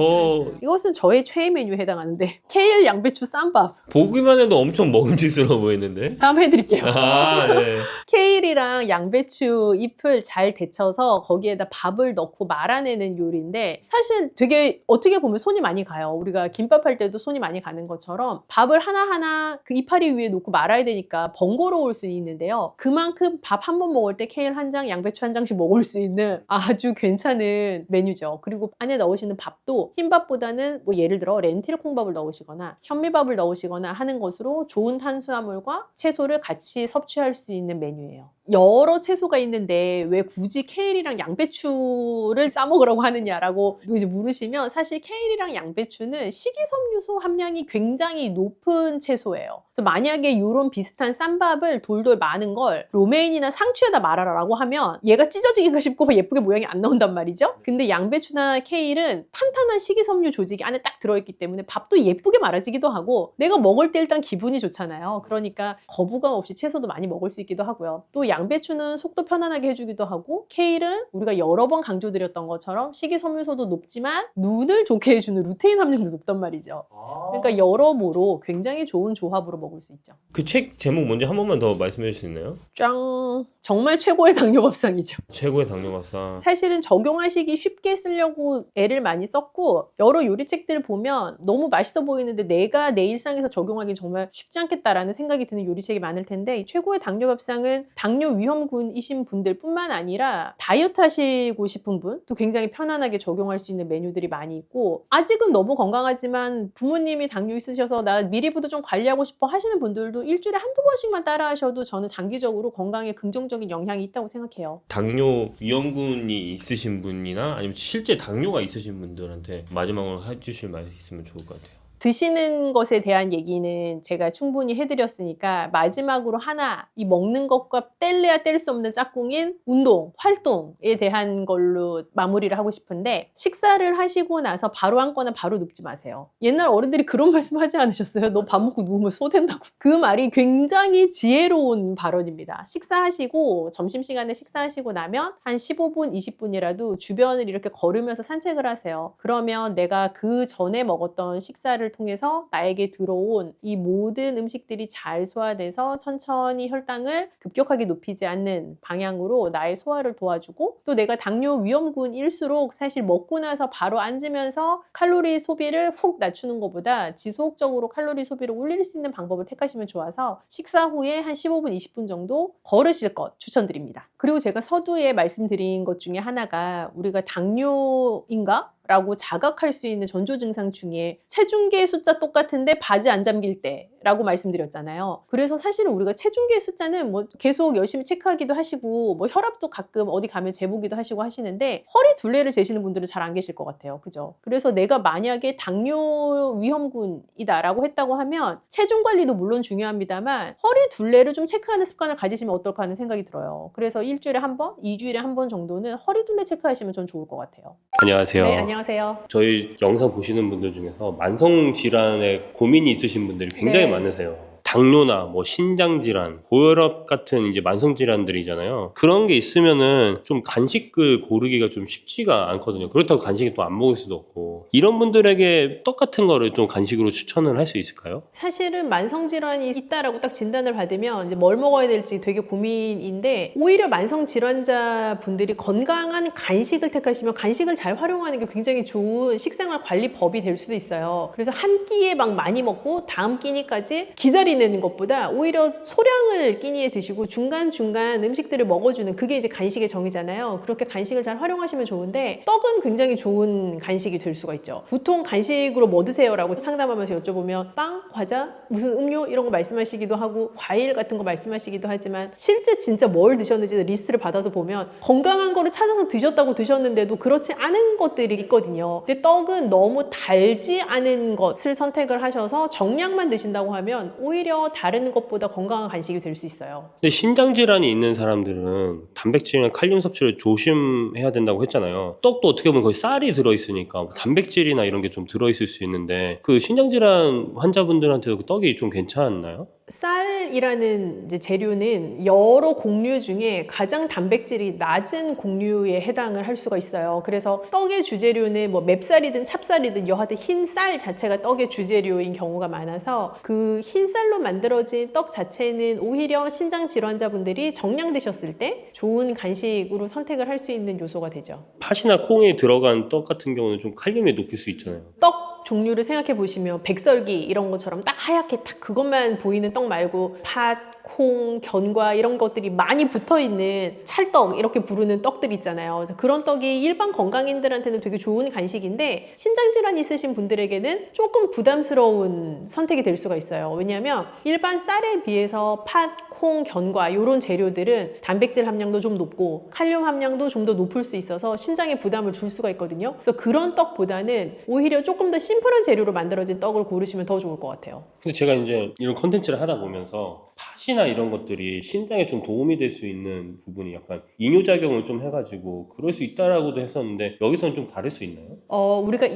이것은 저의 최애 메뉴에 해당하는데 케일 양배추 쌈밥 보기만 해도 엄청 먹음직스러워 보이는데? 다음 해드릴게요. 아, 네. 케일이랑 양배추 잎을 잘 데쳐서 거기에다 밥을 넣고 말아내는 요리인데 사실 되게 어떻게 보면 손이 많이 가요. 우리가 김밥 할 때도 손이 많이 가는 것처럼 밥을 하나하나 그 이파리 위에 놓고 말아야 되니까 번거로울 수 있는데요. 그만큼 밥 한 번 먹을 때 케일 한 장, 양배추 한 장씩 먹을 수 있는 아주 괜찮은 메뉴죠. 그리고 안에 넣으시는 밥도 흰밥보다는 뭐 예를 들어 렌틸 콩밥을 넣으시거나 현미밥을 넣으시거나 하는 것으로 좋은 탄수화물과 채소를 같이 섭취할 수 있는 메뉴예요. 여러 채소가 있는데 왜 굳이 케일이랑 양배추를 싸먹으라고 하느냐라고 이제 물으시면 사실 케일이랑 양배추는 식이섬유소 함량이 굉장히 높은 채소예요. 그래서 만약에 이런 비슷한 쌈밥을 돌돌 마는 걸 로메인이나 상추에다 말아라라고 하면 얘가 찢어지기가 쉽고 예쁘게 모양이 안 나온단 말이죠. 근데 양배추나 케일은 탄탄한 식이섬유 조직이 안에 딱 들어있기 때문에 밥도 예쁘게 말아지기도 하고 내가 먹을 때 일단 기분이 좋잖아요. 그러니까 거부감 없이 채소도 많이 먹을 수 있기도 하고요. 또 양배추는 속도 편안하게 해주기도 하고 케일은 우리가 여러 번 강조드렸던 것처럼 식이섬유소도 높지만 눈을 좋게 해주는 루테인 함량도 높단 말이죠. 그러니까 여러모로 굉장히 좋은 조합으로 먹을 수 있죠. 그 책 제목 뭔지 한 번만 더 말씀해 주실 수 있나요? 짱! 정말 최고의 당뇨 밥상이죠. 최고의 당뇨밥상. 사실은 적용하시기 쉽게 쓰려고 애를 많이 썼고 여러 요리책들을 보면 너무 맛있어 보이는데 내가 내 일상에서 적용하기 정말 쉽지 않겠다라는 생각이 드는 요리책이 많을 텐데 이 최고의 당뇨 밥상은 당뇨 위험군이신 분들 뿐만 아니라 다이어트 하시고 싶은 분 또 굉장히 편안하게 적용할 수 있는 메뉴들이 많이 있고 아직은 너무 건강하지만 부모님이 당뇨 있으셔서 나 미리부터 좀 관리하고 싶어 하시는 분들도 일주일에 한두 번씩만 따라 하셔도 저는 장기적으로 건강에 긍정적인 영향이 있다고 생각해요. 당뇨 위험군이 있으신 분이나 아니면 실제 당뇨가 있으신 분들한테 마지막으로 해주실 말이 있으면 좋을 것 같아요. 드시는 것에 대한 얘기는 제가 충분히 해드렸으니까 마지막으로 하나 이 먹는 것과 뗄래야 뗄 수 없는 짝꿍인 운동, 활동에 대한 걸로 마무리를 하고 싶은데 식사를 하시고 나서 바로 앉거나 바로 눕지 마세요. 옛날 어른들이 그런 말씀 하지 않으셨어요? 너 밥 먹고 누우면 소된다고. 그 말이 굉장히 지혜로운 발언입니다. 식사하시고 점심시간에 식사하시고 나면 한 15분, 20분이라도 주변을 이렇게 걸으면서 산책을 하세요. 그러면 내가 그 전에 먹었던 식사를 통해서 나에게 들어온 이 모든 음식들이 잘 소화돼서 천천히 혈당을 급격하게 높이지 않는 방향으로 나의 소화를 도와주고 또 내가 당뇨 위험군일수록 사실 먹고 나서 바로 앉으면서 칼로리 소비를 훅 낮추는 것보다 지속적으로 칼로리 소비를 올릴 수 있는 방법을 택하시면 좋아서 식사 후에 한 15분, 20분 정도 걸으실 것 추천드립니다. 그리고 제가 서두에 말씀드린 것 중에 하나가 우리가 당뇨인가? 라고 자각할 수 있는 전조 증상 중에 체중계 숫자 똑같은데 바지 안 잠길 때라고 말씀드렸잖아요. 그래서 사실은 우리가 체중계 숫자는 뭐 계속 열심히 체크하기도 하시고 뭐 혈압도 가끔 어디 가면 재보기도 하시고 하시는데 허리 둘레를 재시는 분들은 잘 안 계실 것 같아요. 그죠? 그래서 내가 만약에 당뇨 위험군이다라고 했다고 하면 체중 관리도 물론 중요합니다만 허리 둘레를 좀 체크하는 습관을 가지시면 어떨까 하는 생각이 들어요. 그래서 일주일에 한 번, 2주일에 한 번 정도는 허리 둘레 체크하시면 전 좋을 것 같아요. 안녕하세요. 네, 안녕하세요. 저희 영상 보시는 분들 중에서 만성 질환에 고민이 있으신 분들이 굉장히 네. 많으세요. 당뇨나 뭐 신장 질환, 고혈압 같은 이제 만성 질환들이잖아요. 그런 게 있으면은 좀 간식을 고르기가 좀 쉽지가 않거든요. 그렇다고 간식을 또 안 먹을 수도 없고 이런 분들에게 떡 같은 거를 좀 간식으로 추천을 할 수 있을까요? 사실은 만성 질환이 있다라고 딱 진단을 받으면 이제 뭘 먹어야 될지 되게 고민인데 오히려 만성 질환자 분들이 건강한 간식을 택하시면 간식을 잘 활용하는 게 굉장히 좋은 식생활 관리법이 될 수도 있어요. 그래서 한 끼에 막 많이 먹고 다음 끼니까지 기다리는 것보다 오히려 소량을 끼니에 드시고 중간중간 음식들을 먹어주는 그게 이제 간식의 정의잖아요. 그렇게 간식을 잘 활용하시면 좋은데 떡은 굉장히 좋은 간식이 될 수가 있죠. 보통 간식으로 뭐 드세요? 라고 상담하면서 여쭤보면 빵, 과자, 무슨 음료 이런 거 말씀하시기도 하고 과일 같은 거 말씀하시기도 하지만 실제 진짜 뭘 드셨는지 리스트를 받아서 보면 건강한 거를 찾아서 드셨다고 드셨는데도 그렇지 않은 것들이 있거든요. 근데 떡은 너무 달지 않은 것을 선택을 하셔서 정량만 드신다고 하면 오히려 오히려 다른 것보다 건강한 간식이 될 수 있어요. 근데 신장 질환이 있는 사람들은 단백질이나 칼륨 섭취를 조심해야 된다고 했잖아요. 떡도 어떻게 보면 거의 쌀이 들어있으니까 단백질이나 이런 게 좀 들어있을 수 있는데 그 신장 질환 환자분들한테도 그 떡이 좀 괜찮나요? 쌀이라는 이제 재료는 여러 곡류 중에 가장 단백질이 낮은 곡류에 해당을 할 수가 있어요. 그래서 떡의 주재료는 뭐 맵쌀이든 찹쌀이든 여하튼 흰 쌀 자체가 떡의 주재료인 경우가 많아서 그 흰 쌀로 만들어진 떡 자체는 오히려 신장 질환자분들이 정량 드셨을 때 좋은 간식으로 선택을 할 수 있는 요소가 되죠. 팥이나 콩에 들어간 떡 같은 경우는 좀 칼륨이 높을 수 있잖아요. 떡 종류를 생각해 보시면 백설기 이런 것처럼 딱 하얗게 딱 그것만 보이는 떡 말고 팥, 콩, 견과 이런 것들이 많이 붙어있는 찰떡 이렇게 부르는 떡들 있잖아요. 그래서 그런 떡이 일반 건강인들한테는 되게 좋은 간식인데 신장질환이 있으신 분들에게는 조금 부담스러운 선택이 될 수가 있어요. 왜냐하면 일반 쌀에 비해서 팥, 콩, 견과 이런 재료들은 단백질 함량도 좀 높고 칼륨 함량도 좀 더 높을 수 있어서 신장에 부담을 줄 수가 있거든요. 그래서 그런 떡보다는 오히려 조금 더 심플한 재료로 만들어진 떡을 고르시면 더 좋을 것 같아요. 근데 제가 이제 이런 컨텐츠를 하다 보면서 팥이나 이런 것들이 신장에 좀 도움이 될 수 있는 부분이 약간 이뇨작용을 좀 해가지고 그럴 수 있다라고도 했었는데 여기서는 좀 다를 수 있나요? 우리가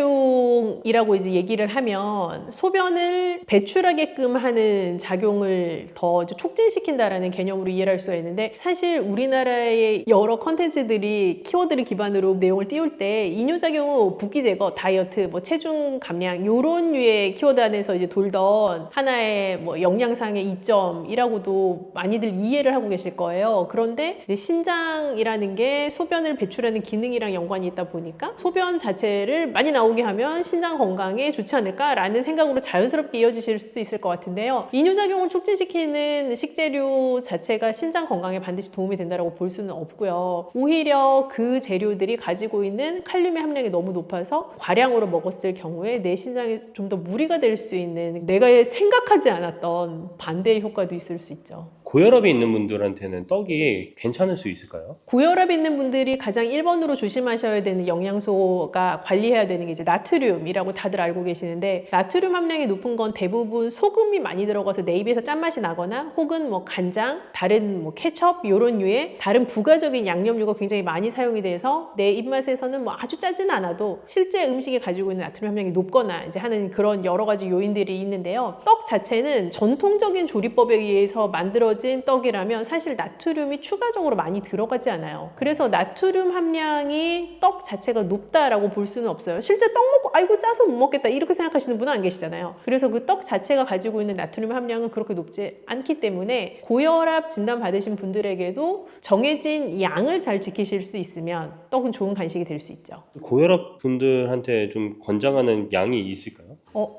이뇨작용이라고 이제 얘기를 하면 소변을 배출하게끔 하는 작용을 더 촉진시킨다라는 개념으로 이해를 할 수가 있는데 사실 우리나라의 여러 컨텐츠들이 키워드를 기반으로 내용을 띄울 때 이뇨작용은 붓기 제거, 다이어트, 뭐 체중 감량 요런 류의 키워드 안에서 이제 돌던 하나의 뭐 영양상의 이점이라고도 많이들 이해를 하고 계실 거예요. 그런데 이제 신장이라는 게 소변을 배출하는 기능이랑 연관이 있다 보니까 소변 자체를 많이 나오게 하면 신장 건강에 좋지 않을까라는 생각으로 자연스럽게 이어지실 수도 있을 것 같은데요. 이뇨작용을 촉진시키는 식재료 자체가 신장 건강에 반드시 도움이 된다고 볼 수는 없고요. 오히려 그 재료들이 가지고 있는 칼륨의 함량이 너무 높아서 과량으로 먹었을 경우에 내 신장에 좀 더 무리가 될 수 있는 내가 생각하지 않았던 반대의 효과도 있을 수 있죠. 고혈압이 있는 분들한테는 떡이 괜찮을 수 있을까요? 고혈압 있는 분들이 가장 1번으로 조심하셔야 되는 영양소가 관리해야 되는 게 이제 나트륨이라고 다들 알고 계시는데 나트륨 함량이 높은 건 대부분 소금이 많이 들어가서 내 입에서 짠맛이 나거나 혹은 뭐 간장, 다른 뭐 케첩 이런 류의 다른 부가적인 양념류가 굉장히 많이 사용이 돼서 내 입맛에서는 뭐 아주 짜진 않아도 실제 음식이 가지고 있는 나트륨 함량이 높거나 이제 하는 그런 여러 가지 요인들이 있는데요. 떡 자체는 전통적인 조리법에 의해서 만들어진 떡이라면 사실 나트륨이 추가적으로 많이 들어가지 않아요. 그래서 나트륨 함량이 떡 자체가 높다라고 볼 수는 없어요. 실제 떡 먹고 아이고 짜서 못 먹겠다 이렇게 생각하시는 분은 안 계시잖아요. 그래서 그 떡 자체가 가지고 있는 나트륨 함량은 그렇게 높지 않기 때문에 고혈압 진단 받으신 분들에게도 정해진 양을 잘 지키실 수 있으면 떡은 좋은 간식이 될 수 있죠. 고혈압 분들한테 좀 권장하는 양이 있을까요?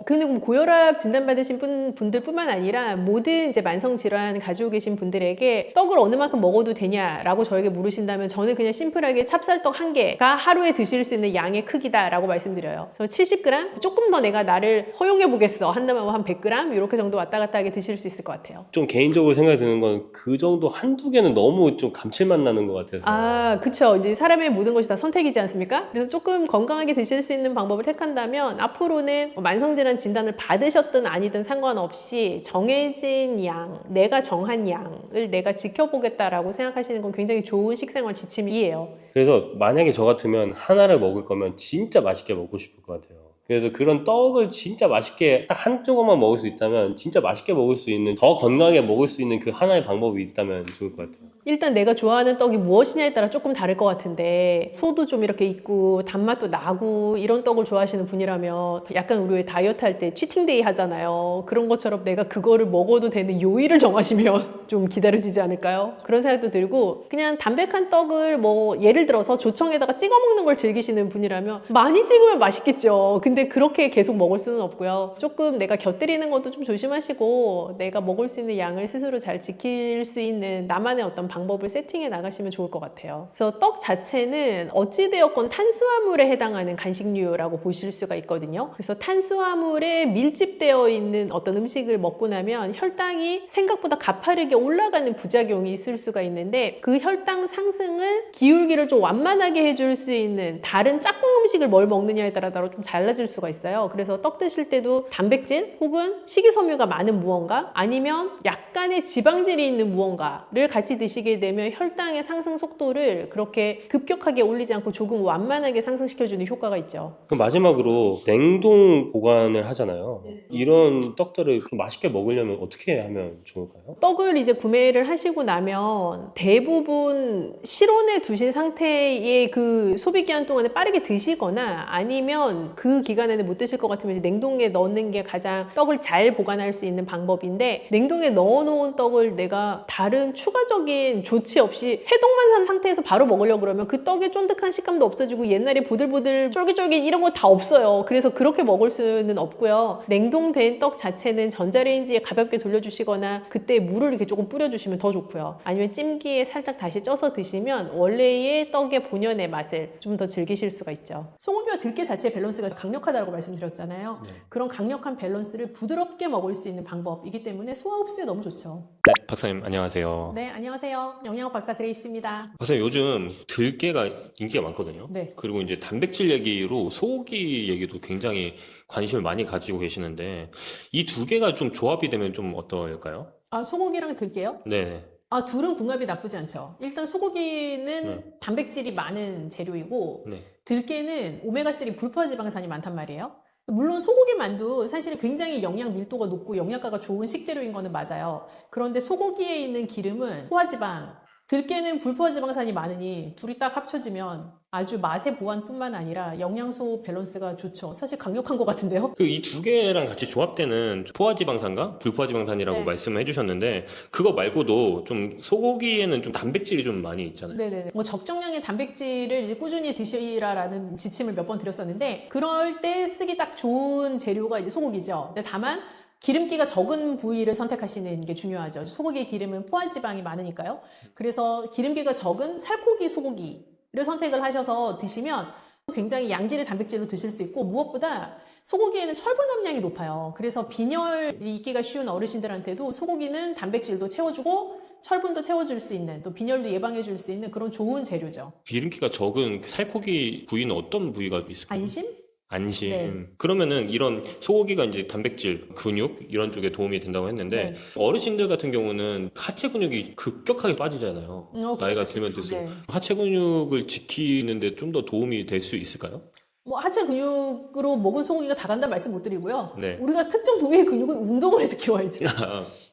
근데 뭐 고혈압 진단받으신 분들뿐만 아니라 모든 이제 만성질환 가지고 계신 분들에게 떡을 어느 만큼 먹어도 되냐라고 저에게 물으신다면 저는 그냥 심플하게 찹쌀떡 한 개가 하루에 드실 수 있는 양의 크기다라고 말씀드려요. 그래서 70g? 조금 더 내가 나를 허용해보겠어 한다면 한 100g? 이렇게 정도 왔다 갔다 하게 드실 수 있을 것 같아요. 좀 개인적으로 생각이 드는 건 그 정도 한두 개는 너무 좀 감칠맛 나는 것 같아서. 그쵸. 이제 사람의 모든 것이 다 선택이지 않습니까? 그래서 조금 건강하게 드실 수 있는 방법을 택한다면 앞으로는 만성질환 진단을 받으셨든 아니든 상관없이 정해진 양, 내가 정한 양을 내가 지켜보겠다라고 생각하시는 건 굉장히 좋은 식생활 지침이에요. 그래서 만약에 저 같으면 하나를 먹을 거면 진짜 맛있게 먹고 싶을 것 같아요. 그래서 그런 떡을 진짜 맛있게 딱 한 조각만 먹을 수 있다면 진짜 맛있게 먹을 수 있는 더 건강하게 먹을 수 있는 그 하나의 방법이 있다면 좋을 것 같아요. 일단 내가 좋아하는 떡이 무엇이냐에 따라 조금 다를 것 같은데 소도 좀 이렇게 있고 단맛도 나고 이런 떡을 좋아하시는 분이라면 약간 우리 왜 다이어트 할 때 치팅데이 하잖아요. 그런 것처럼 내가 그거를 먹어도 되는 요일을 정하시면 좀 기다려지지 않을까요? 그런 생각도 들고 그냥 담백한 떡을 뭐 예를 들어서 조청에다가 찍어 먹는 걸 즐기시는 분이라면 많이 찍으면 맛있겠죠. 근데 그렇게 계속 먹을 수는 없고요. 조금 내가 곁들이는 것도 좀 조심하시고 내가 먹을 수 있는 양을 스스로 잘 지킬 수 있는 나만의 어떤 방법을 세팅해 나가시면 좋을 것 같아요. 그래서 떡 자체는 어찌되었건 탄수화물에 해당하는 간식류라고 보실 수가 있거든요. 그래서 탄수화물에 밀집되어 있는 어떤 음식을 먹고 나면 혈당이 생각보다 가파르게 올라가는 부작용이 있을 수가 있는데 그 혈당 상승을 기울기를 좀 완만하게 해줄 수 있는 다른 짝꿍 음식을 뭘 먹느냐에 따라 좀 달라질 하실 수가 있어요. 그래서 떡 드실 때도 단백질 혹은 식이섬유가 많은 무언가 아니면 약간의 지방질이 있는 무언가를 같이 드시게 되면 혈당의 상승 속도를 그렇게 급격하게 올리지 않고 조금 완만하게 상승시켜주는 효과가 있죠. 그럼 마지막으로 냉동 보관을 하잖아요. 이런 떡들을 좀 맛있게 먹으려면 어떻게 하면 좋을까요? 떡을 이제 구매를 하시고 나면 대부분 실온에 두신 상태의 그 소비 기간 동안에 빠르게 드시거나 아니면 그 기간에는 못 드실 것 같으면 이제 냉동에 넣는 게 가장 떡을 잘 보관할 수 있는 방법인데, 냉동에 넣어놓은 떡을 내가 다른 추가적인 조치 없이 해동만 한 상태에서 바로 먹으려고 그러면 그 떡의 쫀득한 식감도 없어지고 옛날에 보들보들 쫄깃쫄깃 이런 거 다 없어요. 그래서 그렇게 먹을 수는 없고요. 냉동된 떡 자체는 전자레인지에 가볍게 돌려주시거나 그때 물을 이렇게 조금 뿌려주시면 더 좋고요. 아니면 찜기에 살짝 다시 쪄서 드시면 원래의 떡의 본연의 맛을 좀 더 즐기실 수가 있죠. 소고기와 들깨 자체의 밸런스가 강력하다고 말씀드렸잖아요. 그런 강력한 밸런스를 부드럽게 먹을 수 있는 방법이기 때문에 소화 흡수에 너무 좋죠. 네, 박사님 안녕하세요. 네, 안녕하세요. 영양학 박사 그레이스입니다. 박사님 요즘 들깨가 인기가 많거든요. 네. 그리고 이제 단백질 얘기로 소고기 얘기도 굉장히 관심을 많이 가지고 계시는데 이 두 개가 좀 조합이 되면 좀 어떨까요? 아, 소고기랑 들깨요? 네. 아, 둘은 궁합이 나쁘지 않죠. 일단 소고기는 네. 단백질이 많은 재료이고 네. 들깨는 오메가3 불포화지방산이 많단 말이에요. 물론 소고기만도 사실 굉장히 영양 밀도가 높고 영양가가 좋은 식재료인 거는 맞아요. 그런데 소고기에 있는 기름은 포화지방, 들깨는 불포화지방산이 많으니 둘이 딱 합쳐지면 아주 맛의 보완뿐만 아니라 영양소 밸런스가 좋죠. 사실 강력한 것 같은데요? 그 이 두 개랑 같이 조합되는 포화지방산과 불포화지방산이라고 네. 말씀을 해주셨는데 그거 말고도 좀 소고기에는 좀 단백질이 좀 많이 있잖아요. 네네네. 뭐 적정량의 단백질을 이제 꾸준히 드시라라는 지침을 몇 번 드렸었는데, 그럴 때 쓰기 딱 좋은 재료가 이제 소고기죠. 근데 다만 기름기가 적은 부위를 선택하시는 게 중요하죠. 소고기의 기름은 포화지방이 많으니까요. 그래서 기름기가 적은 살코기 소고기를 선택을 하셔서 드시면 굉장히 양질의 단백질로 드실 수 있고, 무엇보다 소고기에는 철분 함량이 높아요. 그래서 빈혈이 있기가 쉬운 어르신들한테도 소고기는 단백질도 채워주고 철분도 채워줄 수 있는, 또 빈혈도 예방해줄 수 있는 그런 좋은 재료죠. 기름기가 적은 살코기 부위는 어떤 부위가 있을까요? 안심? 안심. 네. 그러면은 이런 소고기가 이제 단백질, 근육 이런 쪽에 도움이 된다고 했는데 네. 어르신들 같은 경우는 하체 근육이 급격하게 빠지잖아요. 나이가 그럴 수 들면 있죠. 들수록 네. 하체 근육을 지키는데 좀 더 도움이 될 수 있을까요? 뭐 하체 근육으로 먹은 소고기가 다 간다는 말씀 못 드리고요. 네. 우리가 특정 부위의 근육은 운동을 해서 키워야지.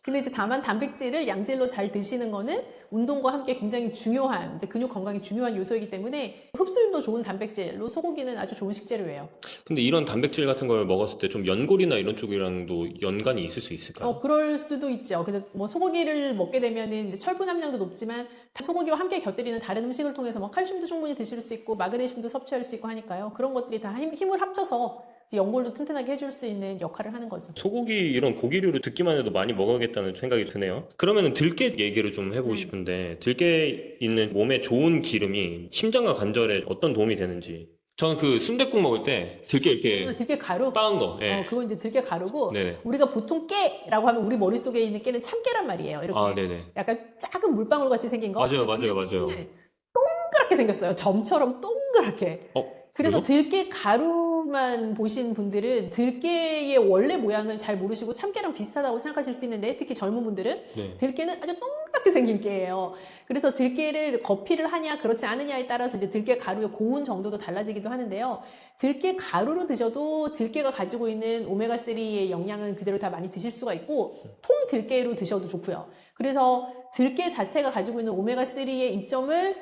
근데 이제 다만 단백질을 양질로 잘 드시는 거는 운동과 함께 굉장히 중요한, 이제 근육 건강에 중요한 요소이기 때문에 흡수율도 좋은 단백질로 소고기는 아주 좋은 식재료예요. 근데 이런 단백질 같은 걸 먹었을 때 좀 연골이나 이런 쪽이랑도 연관이 있을 수 있을까요? 그럴 수도 있죠. 근데 뭐 소고기를 먹게 되면은 이제 철분 함량도 높지만 소고기와 함께 곁들이는 다른 음식을 통해서 뭐 칼슘도 충분히 드실 수 있고 마그네슘도 섭취할 수 있고 하니까요. 그런 것들이 다 힘을 합쳐서 연골도 튼튼하게 해줄 수 있는 역할을 하는 거죠. 소고기 이런 고기류를 듣기만 해도 많이 먹어야겠다는 생각이 드네요. 그러면은 들깨 얘기를 좀 해보고 싶은데 들깨에 있는 몸에 좋은 기름이 심장과 관절에 어떤 도움이 되는지. 저는 그 순댓국 먹을 때 들깨 이렇게 들깨 가루? 빻은 거. 예. 그건 이제 들깨 가루고, 네네. 우리가 보통 깨라고 하면 우리 머릿속에 있는 깨는 참깨란 말이에요. 이렇게 아, 네네. 약간 작은 물방울 같이 생긴 거. 맞아요, 근데 맞아요, 맞아요. 동그랗게 생겼어요. 점처럼 동그랗게. 그래서 그래요? 들깨 가루만 보신 분들은 들깨의 원래 모양을 잘 모르시고 참깨랑 비슷하다고 생각하실 수 있는데, 특히 젊은 분들은 네. 들깨는 아주 동그랗게 생긴 깨예요. 그래서 들깨를 거피를 하냐 그렇지 않느냐에 따라서 이제 들깨 가루의 고운 정도도 달라지기도 하는데요. 들깨 가루로 드셔도 들깨가 가지고 있는 오메가3의 영양은 그대로 다 많이 드실 수가 있고, 통 들깨로 드셔도 좋고요. 그래서 들깨 자체가 가지고 있는 오메가3의 이점을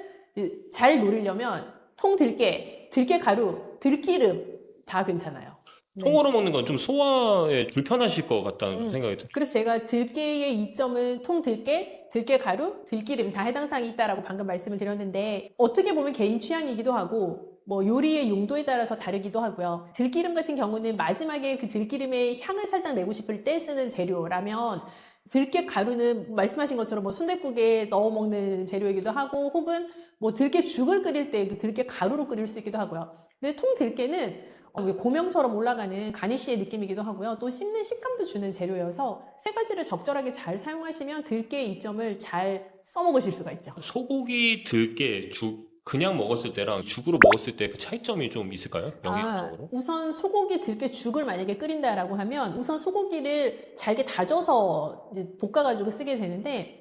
잘 노리려면 통 들깨, 들깨 가루, 들기름 다 괜찮아요. 네. 통으로 먹는 건 좀 소화에 불편하실 것 같다는 생각이 들어요. 그래서 제가 들깨의 이점은 통 들깨, 들깨 가루, 들기름 다 해당 사항이 있다라고 방금 말씀을 드렸는데, 어떻게 보면 개인 취향이기도 하고 뭐 요리의 용도에 따라서 다르기도 하고요. 들기름 같은 경우는 마지막에 그 들기름의 향을 살짝 내고 싶을 때 쓰는 재료라면, 들깨 가루는 말씀하신 것처럼 뭐 순댓국에 넣어 먹는 재료이기도 하고, 혹은 뭐 들깨 죽을 끓일 때에도 들깨 가루로 끓일 수 있기도 하고요. 근데 통 들깨는 고명처럼 올라가는 가니쉬의 느낌이기도 하고요. 또 씹는 식감도 주는 재료여서 세 가지를 적절하게 잘 사용하시면 들깨의 이점을 잘 써먹으실 수가 있죠. 소고기 들깨 죽 그냥 먹었을 때랑 죽으로 먹었을 때 그 차이점이 좀 있을까요? 영양적으로? 우선 소고기 들깨 죽을 만약에 끓인다라고 하면 우선 소고기를 잘게 다져서 이제 볶아가지고 쓰게 되는데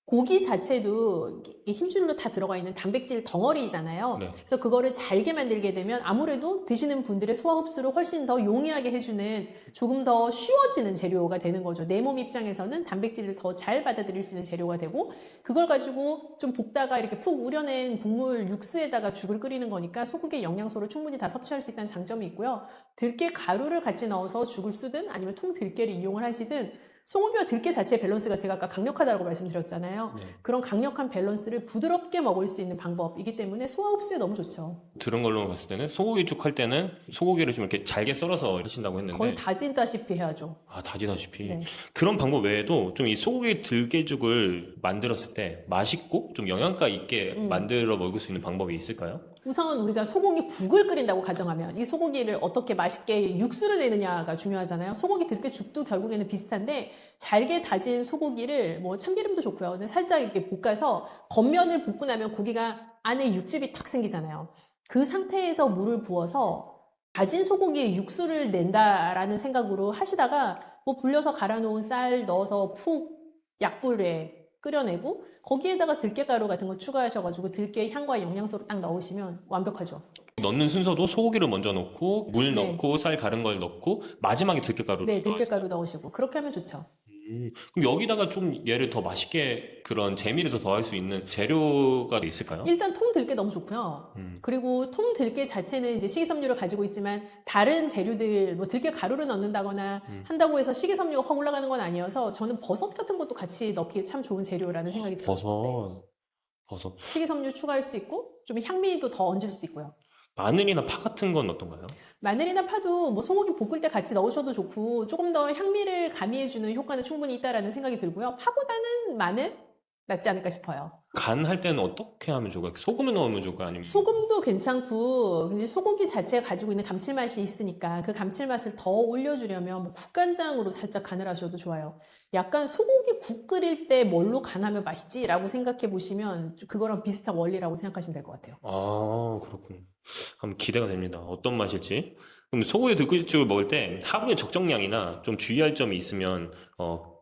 고기 자체도 이게 힘줄로 다 들어가 있는 단백질 덩어리잖아요. 네. 그래서 그거를 잘게 만들게 되면 아무래도 드시는 분들의 소화 흡수를 훨씬 더 용이하게 해주는 조금 더 쉬워지는 재료가 되는 거죠. 내 몸 입장에서는 단백질을 더 잘 받아들일 수 있는 재료가 되고 그걸 가지고 좀 볶다가 이렇게 푹 우려낸 국물 육수에다가 죽을 끓이는 거니까 소고기의 영양소를 충분히 다 섭취할 수 있다는 장점이 있고요. 들깨 가루를 같이 넣어서 죽을 쓰든 아니면 통 들깨를 이용을 하시든 소고기와 들깨 자체의 밸런스가 제가 아까 강력하다고 말씀드렸잖아요. 네. 그런 강력한 밸런스를 부드럽게 먹을 수 있는 방법이기 때문에 소화 흡수에 너무 좋죠. 들은 걸로 봤을 때는 소고기죽 할 때는 소고기를 좀 이렇게 잘게 썰어서 하신다고 했는데 거의 다진다시피 해야죠. 다지다시피 네. 그런 방법 외에도 좀 이 소고기 들깨죽을 만들었을 때 맛있고 좀 영양가 있게 만들어 먹을 수 있는 방법이 있을까요? 우선 우리가 소고기 국을 끓인다고 가정하면 이 소고기를 어떻게 맛있게 육수를 내느냐가 중요하잖아요. 소고기 들깨 죽도 결국에는 비슷한데 잘게 다진 소고기를 뭐 참기름도 좋고요. 근데 살짝 이렇게 볶아서 겉면을 볶고 나면 고기가 안에 육즙이 탁 생기잖아요. 그 상태에서 물을 부어서 다진 소고기에 육수를 낸다라는 생각으로 하시다가 뭐 불려서 갈아놓은 쌀 넣어서 푹 약불에 끓여내고 거기에다가 들깨가루 같은 거 추가하셔가지고 들깨의 향과 영양소를 딱 넣으시면 완벽하죠. 넣는 순서도 소고기를 먼저 넣고 물 네. 넣고 쌀 갈은 걸 넣고 마지막에 들깨가루. 네, 들깨가루 넣으시고 그렇게 하면 좋죠. 그럼 여기다가 좀 얘를 더 맛있게 그런 재미를 더 더할 수 있는 재료가 있을까요? 일단 통들깨 너무 좋고요. 그리고 통들깨 자체는 이제 식이섬유를 가지고 있지만 다른 재료들 뭐 들깨 가루를 넣는다거나 한다고 해서 식이섬유가 확 올라가는 건 아니어서 저는 버섯 같은 것도 같이 넣기 참 좋은 재료라는 생각이 들어요. 버섯. 식이섬유 추가할 수 있고 좀 향미도 더 얹을 수 있고요. 마늘이나 파 같은 건 어떤가요? 마늘이나 파도 뭐 소고기 볶을 때 같이 넣으셔도 좋고 조금 더 향미를 가미해주는 효과는 충분히 있다라는 생각이 들고요. 파보다는 마늘 낫지 않을까 싶어요. 간 할 때는 어떻게 하면 좋을까요? 소금을 넣으면 좋을까요? 아니면 소금도 괜찮고 근데 소고기 자체가 가지고 있는 감칠맛이 있으니까 그 감칠맛을 더 올려주려면 뭐 국간장으로 살짝 간을 하셔도 좋아요. 약간 소고기 국 끓일 때 뭘로 간하면 맛있지? 라고 생각해 보시면 그거랑 비슷한 원리라고 생각하시면 될 것 같아요. 아, 그렇군요. 한번 기대가 됩니다. 어떤 맛일지. 그럼 소고기 들깨죽을 먹을 때 하루에 적정량이나 좀 주의할 점이 있으면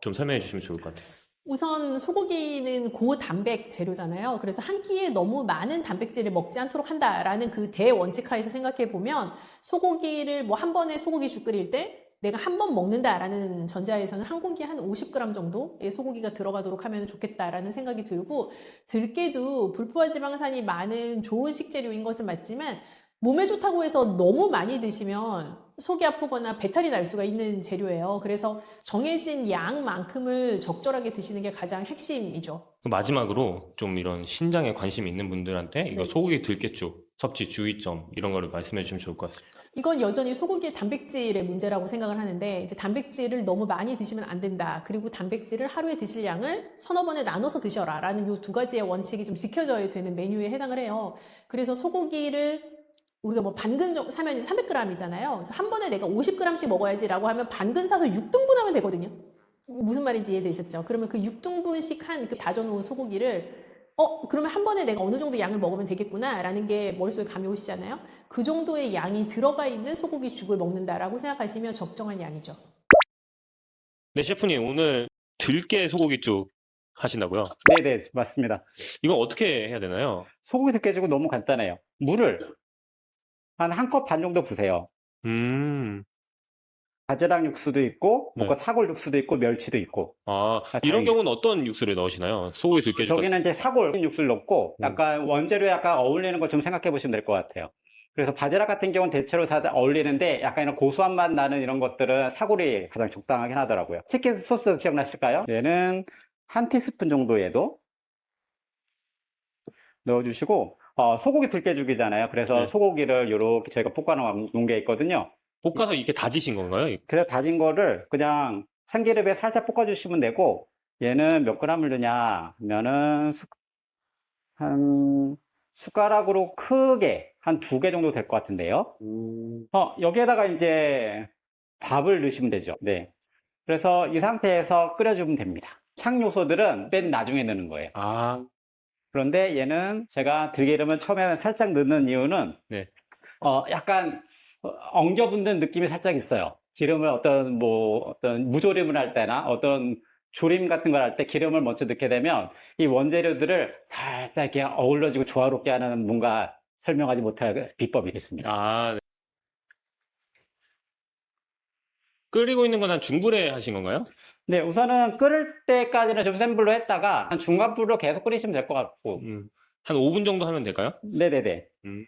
좀 설명해 주시면 좋을 것 같아요. 우선 소고기는 고단백 재료잖아요. 그래서 한 끼에 너무 많은 단백질을 먹지 않도록 한다라는 그 대원칙 하에서 생각해 보면 소고기를 뭐 한 번에 소고기 죽 끓일 때 내가 한 번 먹는다라는 전자에서는 한 공기에 한 50g 정도의 소고기가 들어가도록 하면 좋겠다라는 생각이 들고 들깨도 불포화 지방산이 많은 좋은 식재료인 것은 맞지만 몸에 좋다고 해서 너무 많이 드시면 속이 아프거나 배탈이 날 수가 있는 재료예요. 그래서 정해진 양만큼을 적절하게 드시는 게 가장 핵심이죠. 마지막으로 좀 이런 신장에 관심이 있는 분들한테 이거 네. 소고기 들깨죽 섭취 주의점 이런 거를 말씀해 주시면 좋을 것 같습니다. 이건 여전히 소고기의 단백질의 문제라고 생각을 하는데 이제 단백질을 너무 많이 드시면 안 된다. 그리고 단백질을 하루에 드실 양을 서너 번에 나눠서 드셔라 라는 이 두 가지의 원칙이 좀 지켜져야 되는 메뉴에 해당을 해요. 그래서 소고기를 우리가 뭐 반근 정도 사면 300g이잖아요. 그래서 한 번에 내가 50g씩 먹어야지라고 하면 반근 사서 6등분하면 되거든요. 무슨 말인지 이해되셨죠? 그러면 그 6등분씩 한 그 다져놓은 소고기를 그러면 한 번에 내가 어느 정도 양을 먹으면 되겠구나라는 게 머릿속에 감이 오시잖아요. 그 정도의 양이 들어가 있는 소고기 죽을 먹는다라고 생각하시면 적정한 양이죠. 네, 셰프님 오늘 들깨 소고기죽 하신다고요? 네네, 맞습니다. 이거 어떻게 해야 되나요? 소고기 들깨죽은 너무 간단해요. 물을 한 컵 반 정도 부으세요. 바지락 육수도 있고, 네. 사골 육수도 있고, 멸치도 있고. 이런 다행이네. 경우는 어떤 육수를 넣으시나요? 소고기 들깨죽. 저기는 이제 사골 육수를 넣고, 약간 원재료에 약간 어울리는 걸 좀 생각해 보시면 될 것 같아요. 그래서 바지락 같은 경우는 대체로 다 어울리는데, 약간 이런 고소한 맛 나는 이런 것들은 사골이 가장 적당하긴 하더라고요. 치킨 소스 기억나실까요? 얘는 한 티스푼 정도에도 넣어주시고, 소고기 들깨죽이잖아요. 그래서 네. 소고기를 이렇게 저희가 볶아 놓은 게 있거든요. 볶아서 이렇게 다지신 건가요? 그래서 다진 거를 그냥 참기름에 살짝 볶아주시면 되고, 얘는 몇 g을 넣냐 하면은 한 숟가락으로 크게 한 2개 정도 될 것 같은데요. 여기에다가 이제 밥을 넣으시면 되죠. 네. 그래서 이 상태에서 끓여주면 됩니다. 향 요소들은 맨 나중에 넣는 거예요. 그런데 얘는 제가 들기름을 처음에 살짝 넣는 이유는 네. 약간 엉겨붙는 느낌이 살짝 있어요. 기름을 어떤 무조림을 할 때나 어떤 조림 같은 걸 할 때 기름을 먼저 넣게 되면 이 원재료들을 살짝 이렇게 어우러지고 조화롭게 하는 뭔가 설명하지 못할 비법이겠습니다. 아, 네. 끓이고 있는 건 한 중불에 하신 건가요? 네, 우선은 끓을 때까지는 좀 센 불로 했다가 한 중간불로 계속 끓이시면 될 것 같고. 한 5분 정도 하면 될까요? 네네네. 음.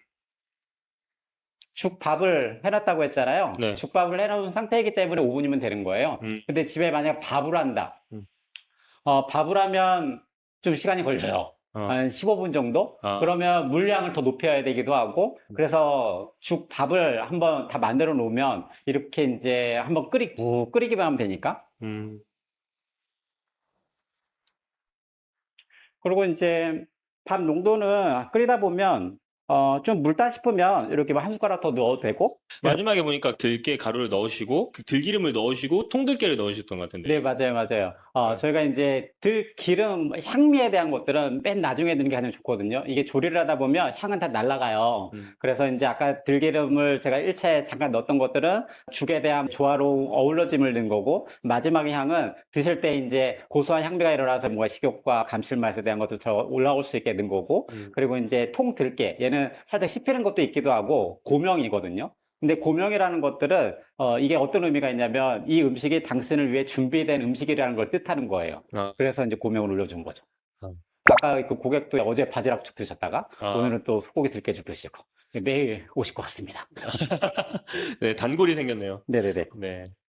죽밥을 해놨다고 했잖아요. 네. 죽밥을 해놓은 상태이기 때문에 5분이면 되는 거예요. 근데 집에 만약 밥을 한다. 밥을 하면 좀 시간이 걸려요. 한 15분 정도? 그러면 물량을 더 높여야 되기도 하고, 그래서 죽밥을 한번 다 만들어 놓으면 이렇게 이제 한번 끓이기만 하면 되니까. 그리고 이제 밥 농도는 끓이다 보면 좀 묽다 싶으면 이렇게 한 숟가락 더 넣어도 되고. 마지막에 보니까 들깨 가루를 넣으시고 그 들기름을 넣으시고 통들깨를 넣으셨던 것 같은데. 네, 맞아요, 맞아요. 저희가 이제 들기름, 향미에 대한 것들은 맨 나중에 넣는 게 가장 좋거든요. 이게 조리를 하다 보면 향은 다 날아가요. 그래서 이제 아까 들기름을 제가 1차에 잠깐 넣었던 것들은 죽에 대한 조화로운 어우러짐을 넣은 거고, 마지막의 향은 드실 때 이제 고소한 향미가 일어나서 뭔가 식욕과 감칠맛에 대한 것도 더 올라올 수 있게 넣은 거고, 그리고 이제 통들깨, 얘는 살짝 씹히는 것도 있기도 하고, 고명이거든요. 근데 고명이라는 것들은 이게 어떤 의미가 있냐면 이 음식이 당신을 위해 준비된 음식이라는 걸 뜻하는 거예요. 그래서 이제 고명을 올려준 거죠. 아까 그 고객도 어제 바지락죽 드셨다가 오늘은 또 소고기 들깨죽 드시고 매일 오실 것 같습니다. 네, 단골이 생겼네요. 네네네. 네.